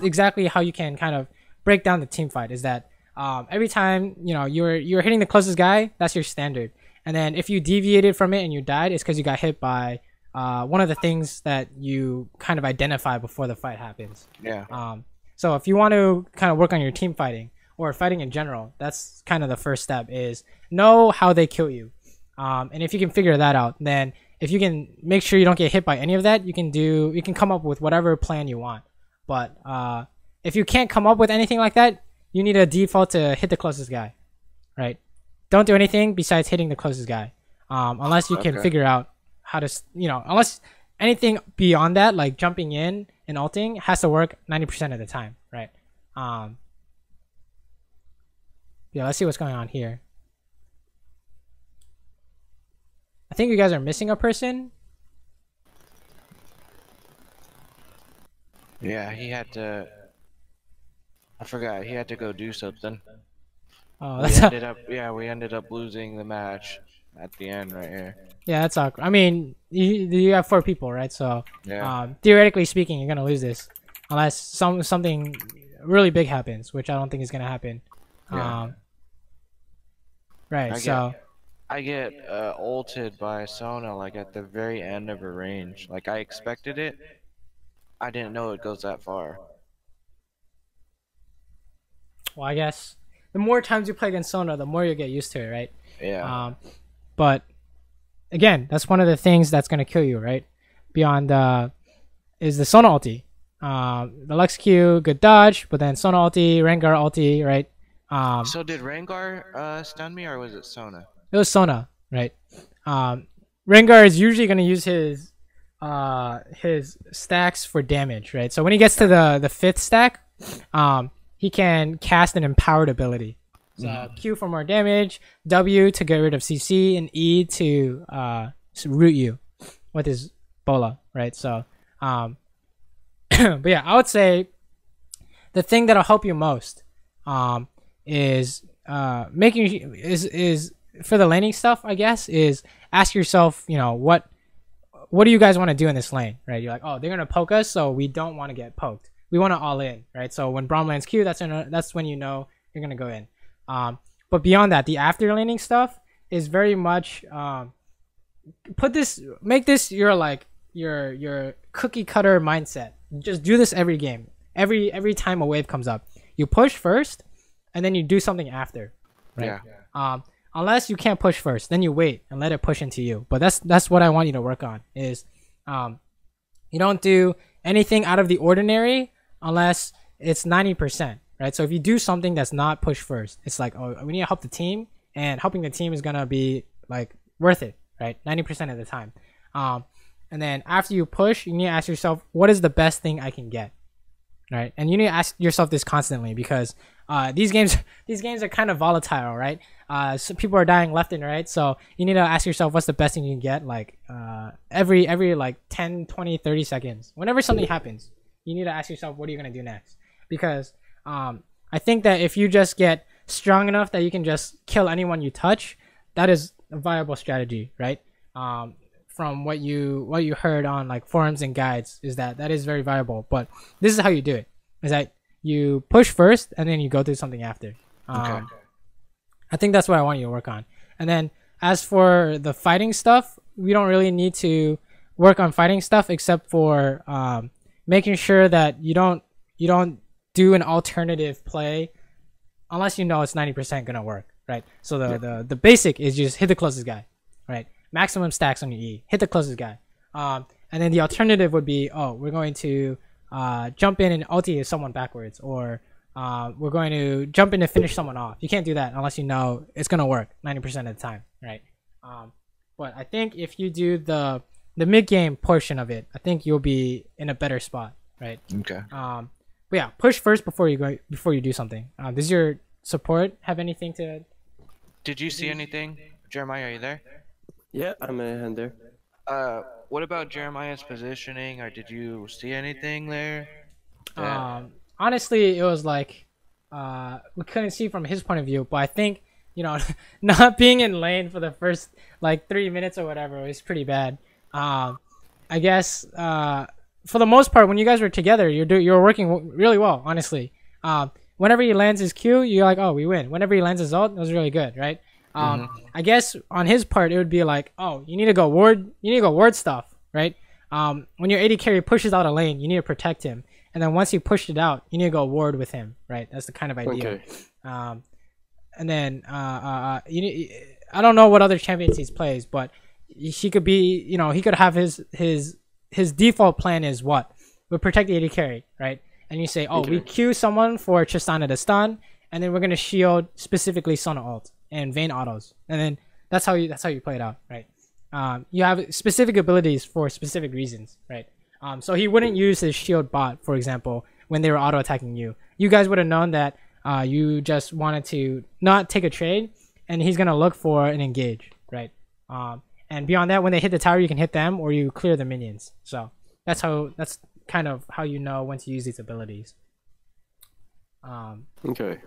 Speaker 1: exactly how you can kind of break down the team fight. Is that every time you're hitting the closest guy, that's your standard. And then if you deviated from it and you died, it's because you got hit by one of the things that you kind of identify before the fight happens.
Speaker 2: Yeah.
Speaker 1: So if you want to kind of work on your team fighting or fighting in general, that's kind of the first step, is know how they kill you. And if you can figure that out, then if you can make sure you don't get hit by any of that, you can come up with whatever plan you want. But if you can't come up with anything like that, you need a default to hit the closest guy, right? Don't do anything besides hitting the closest guy, unless you can figure out how to, unless anything beyond that, like jumping in and ulting, has to work 90% of the time, right? Yeah, let's see what's going on here. I think you guys are missing a person.
Speaker 2: Yeah, he had to. I forgot. He had to go do something.
Speaker 1: Oh,
Speaker 2: we ended up losing the match at the end right here.
Speaker 1: Yeah, that's awkward. I mean, you have 4 people, right? So, theoretically speaking, you're gonna lose this, unless something really big happens, which I don't think is gonna happen.
Speaker 2: Yeah.
Speaker 1: Right.
Speaker 2: I get ulted by Sona like at the very end of her range. Like I expected it. I didn't know it goes that far.
Speaker 1: well, I guess the more times you play against Sona, the more you get used to it, right?
Speaker 2: Yeah.
Speaker 1: But again, that's one of the things that's gonna kill you, right? Beyond is the Sona ulti. The Lux Q, good dodge, but then Sona ulti, Rengar ulti, right?
Speaker 2: So did Rengar stun me, or was it Sona?
Speaker 1: It was Sona, right? Rengar is usually gonna use his stacks for damage, right? So when he gets to the fifth stack, he can cast an empowered ability. So Q for more damage, W to get rid of CC, and E to root you with his bola, right? So, but yeah, I would say the thing that'll help you most is making is for the laning stuff, I guess, is ask yourself, you know, what do you guys want to do in this lane, right? You're like, oh, they're gonna poke us, so we don't want to get poked. We want to all in, right? So when Braum lands Q, that's when you know you're gonna go in. But beyond that, the after laning stuff is very much make this your cookie cutter mindset. Just do this every game. Every time a wave comes up, you push first, and then you do something after, right? Yeah. Unless you can't push first, then you wait and let it push into you. But that's what I want you to work on is you don't do anything out of the ordinary unless it's 90%, right? So if you do something that's not push first, it's like, oh, we need to help the team, and helping the team is gonna be like worth it, right? 90% of the time. And then after you push, you need to ask yourself, what is the best thing I can get, right? And you need to ask yourself this constantly, because these games are kind of volatile, right? So people are dying left and right, so you need to ask yourself what's the best thing you can get, like every like 10, 20, 30 seconds. Whenever something happens, you need to ask yourself, what are you going to do next? Because I think that if you just get strong enough that you can just kill anyone you touch, that is a viable strategy, right? From what you heard on like forums and guides, is that is very viable. But this is how you do it, is that you push first and then you go through something after.
Speaker 2: Okay.
Speaker 1: I think that's what I want you to work on. And then as for the fighting stuff, we don't really need to work on fighting stuff except for making sure that you don't do an alternative play unless you know it's 90% gonna work, right? So the basic is just hit the closest guy, right? Maximum stacks on your E, hit the closest guy. And then the alternative would be, oh, we're going to jump in and ulti someone backwards, or we're going to jump in to finish someone off. You can't do that unless you know it's gonna work 90% of the time, right? But I think if you do the mid game portion of it, I think you'll be in a better spot, right?
Speaker 2: Okay.
Speaker 1: But yeah, push first before you do something. Does your support have anything to?
Speaker 2: Did you see anything, Jeremiah? Are you there?
Speaker 3: Yeah, I'm a there.
Speaker 2: What about Jeremiah's positioning, or did you see anything there?
Speaker 1: Honestly, it was like we couldn't see from his point of view, but I think, you know, not being in lane for the first like 3 minutes or whatever was pretty bad. I guess for the most part, when you guys were together, you're working really well, honestly. Whenever he lands his Q, you're like, oh, we win. Whenever he lands his ult, it was really good, right? I guess on his part, it would be like, oh, you need to go ward stuff, right? When your AD carry pushes out a lane, you need to protect him. And then once you pushed it out, you need to go ward with him, right? That's the kind of idea. Okay. And then I don't know what other champions he plays, but he could be, you know, he could have his default plan is what? We protect the AD carry, right? And you say, oh, we queue someone for Tristana to stun, and then we're gonna shield specifically Sona ult and Vayne autos, and then that's how you play it out, right? You have specific abilities for specific reasons, right? So he wouldn't use his shield bot, for example, when they were auto attacking you. You guys would have known that you just wanted to not take a trade, and he's gonna look for an engage, right? And beyond that, when they hit the tower, you can hit them or you clear the minions. So that's kind of how you know when to use these abilities.
Speaker 3: Okay.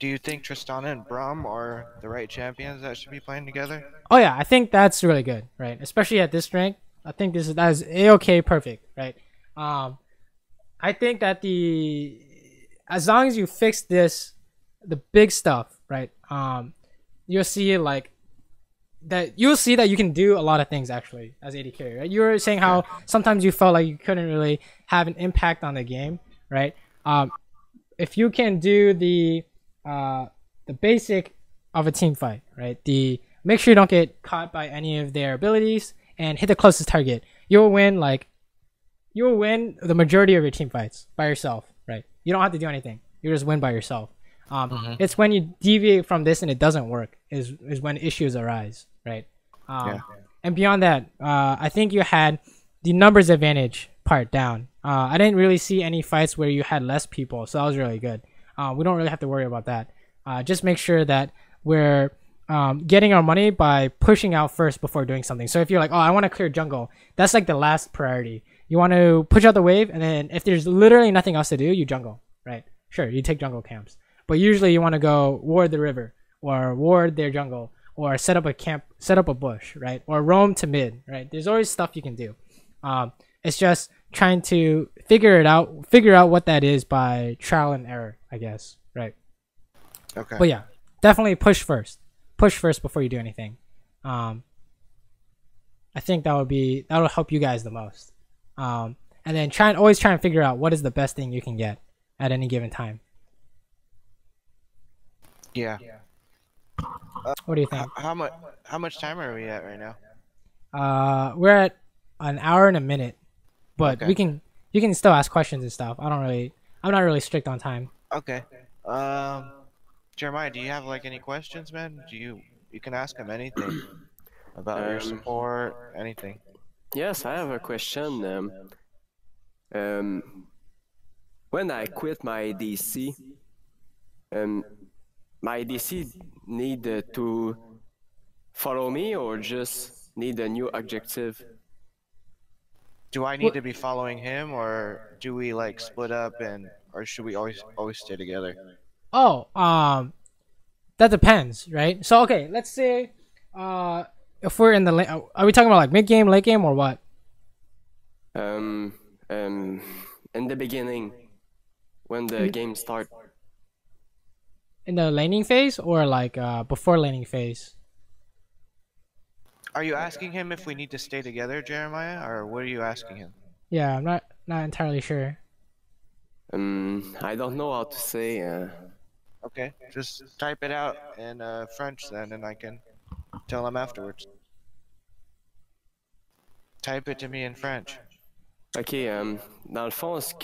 Speaker 2: Do you think Tristana and Braum are the right champions that should be playing together?
Speaker 1: Oh yeah, I think that's really good, right? Especially at this rank. I think that is A-okay perfect, right? I think that as long as you fix the big stuff, right? You'll see that you can do a lot of things actually as AD carry, right? You were saying how sometimes you felt like you couldn't really have an impact on the game, right? if you can do the basic of a team fight, right? Make sure you don't get caught by any of their abilities and hit the closest target. You'll win the majority of your team fights by yourself, right? You don't have to do anything. You just win by yourself. It's when you deviate from this and it doesn't work is when issues arise, right? And beyond that, I think you had the numbers advantage part down. I didn't really see any fights where you had less people, so that was really good. We don't really have to worry about that. Just make sure that we're getting our money by pushing out first before doing something. So if you're like, oh, I want to clear jungle, that's like the last priority. You want to push out the wave, and then if there's literally nothing else to do, you jungle, right? Sure, you take jungle camps. But usually you want to go ward the river, or ward their jungle, or set up a camp, set up a bush, right? Or roam to mid, right? There's always stuff you can do. It's just trying to figure out what that is by trial and error, I guess, right?
Speaker 2: Okay.
Speaker 1: But yeah, definitely push first before you do anything. I think that'll help you guys the most. And then always try and figure out what is the best thing you can get at any given time.
Speaker 2: Yeah.
Speaker 1: What do you think?
Speaker 2: How much time are we at right now?
Speaker 1: We're at an hour and a minute, but
Speaker 2: Okay.
Speaker 1: you can still ask questions and stuff. I'm not really strict on time.
Speaker 2: Okay. Jeremiah, do you have like any questions, man? You can ask him anything about your support, anything.
Speaker 3: Yes, I have a question. When I quit my DC, my DC need to follow me or just need a new objective?
Speaker 2: Do I need to be following him, or do we like split up, or should we always stay together?
Speaker 1: Oh, that depends, right? So okay, let's say if we're in the are we talking about like mid game, late game, or what?
Speaker 3: In the beginning, when the game start.
Speaker 1: In the laning phase, or like before laning phase?
Speaker 2: Are you asking him if we need to stay together, Jeremiah, or what are you asking him?
Speaker 1: Yeah, I'm not entirely sure.
Speaker 3: I don't know how to say.
Speaker 2: Okay, just type it out in French then, and I can tell him afterwards. Type it to me in French.
Speaker 3: Ok, dans le fond, est-ce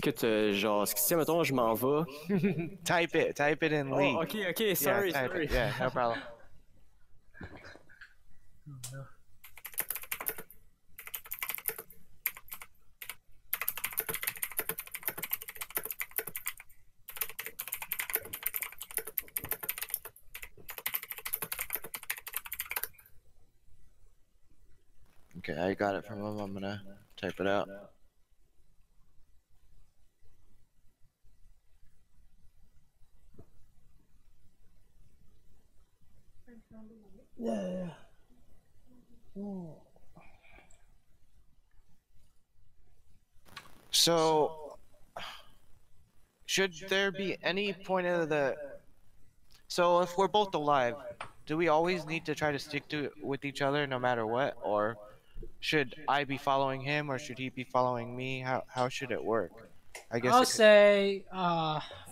Speaker 3: que genre, si mettons je m'en vais.
Speaker 2: Type it in League.
Speaker 3: Oh, okay, sorry,
Speaker 2: yeah, type
Speaker 3: sorry.
Speaker 2: It. Yeah, no problem. Okay, I got it from him. I'm gonna type it out.
Speaker 1: Yeah.
Speaker 2: So, should there be any point of the... So, if we're both alive, do we always need to try to stick with each other no matter what? Or should I be following him, or should he be following me? How should it work? I guess
Speaker 1: I'll say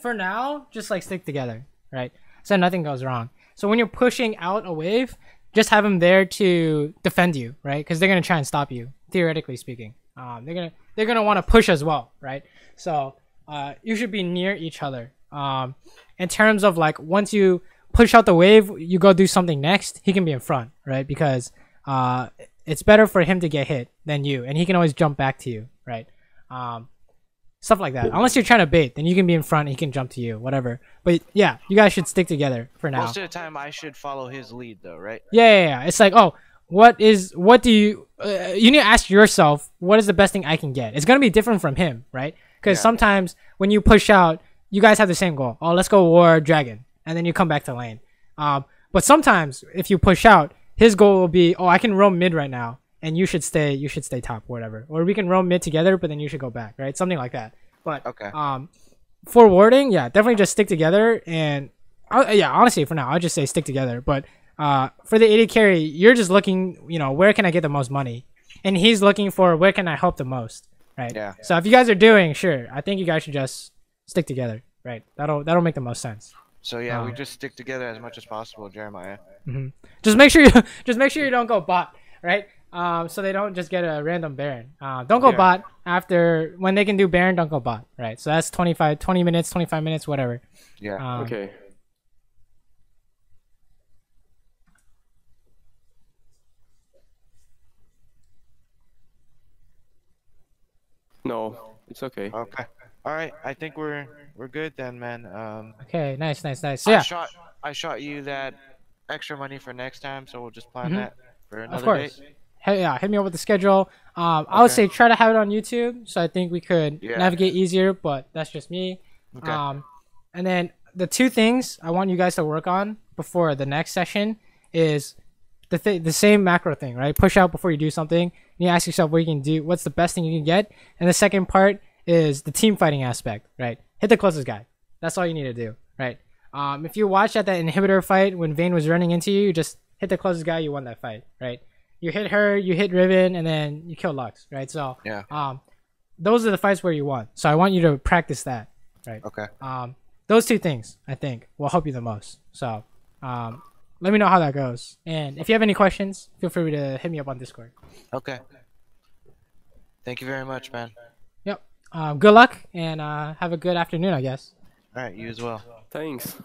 Speaker 1: for now, just like stick together, right? So nothing goes wrong. So when you're pushing out a wave, just have them there to defend you, right? Because they're gonna try and stop you, theoretically speaking. They're gonna want to push as well, right? So you should be near each other. In terms of like once you push out the wave, you go do something next. He can be in front, right? Because it's better for him to get hit than you, and he can always jump back to you, right? Stuff like that. Unless you're trying to bait, then you can be in front and he can jump to you, whatever. But yeah, you guys should stick together for now.
Speaker 2: Most of the time, I should follow his lead, though, right?
Speaker 1: Yeah. It's like, oh, what do you... you need to ask yourself, what is the best thing I can get? It's going to be different from him, right? Because sometimes when you push out, you guys have the same goal. Oh, let's go war dragon. And then you come back to lane. But sometimes, if you push out, his goal will be, oh, I can roam mid right now, and you should stay top, whatever. Or we can roam mid together, but then you should go back, right? Something like that. But
Speaker 2: okay.
Speaker 1: For warding, yeah, definitely just stick together. And honestly, for now, I'll just say stick together. But for the AD carry, you're just looking, where can I get the most money? And he's looking for where can I help the most, right?
Speaker 2: Yeah.
Speaker 1: So if you guys are doing, sure, I think you guys should just stick together, right? That'll make the most sense.
Speaker 2: So yeah, we just stick together as much as possible, Jeremiah.
Speaker 1: Just make sure you don't go bot, right? So they don't just get a random Baron. Don't go bot after when they can do Baron. Don't go bot, right? So that's 20 minutes, 25 minutes, whatever.
Speaker 2: Yeah.
Speaker 3: Okay. No, it's okay.
Speaker 2: Okay. All right. I think we're good then, man.
Speaker 1: Okay, nice. So yeah,
Speaker 2: I shot you that extra money for next time, so we'll just plan that for another
Speaker 1: of course.
Speaker 2: date.
Speaker 1: Hey, yeah, hit me up with the schedule. I would say try to have it on YouTube, so I think we could navigate easier. But that's just me.
Speaker 2: Okay.
Speaker 1: And then the two things I want you guys to work on before the next session is the same macro thing, right? Push out before you do something. You ask yourself what you can do, what's the best thing you can get, and the second part is the team fighting aspect, right? Hit the closest guy. That's all you need to do, right? If you watched at that inhibitor fight when Vayne was running into you, just hit the closest guy, you won that fight, right? You hit her, you hit Riven, and then you kill Lux, right? So those are the fights where you won. So I want you to practice that, right?
Speaker 2: Okay.
Speaker 1: Those two things I think will help you the most. So let me know how that goes. And if you have any questions, feel free to hit me up on Discord.
Speaker 2: Okay. Thank you very much, man.
Speaker 1: Yep. Good luck and have a good afternoon, I guess.
Speaker 2: All right. You as well.
Speaker 3: Thanks.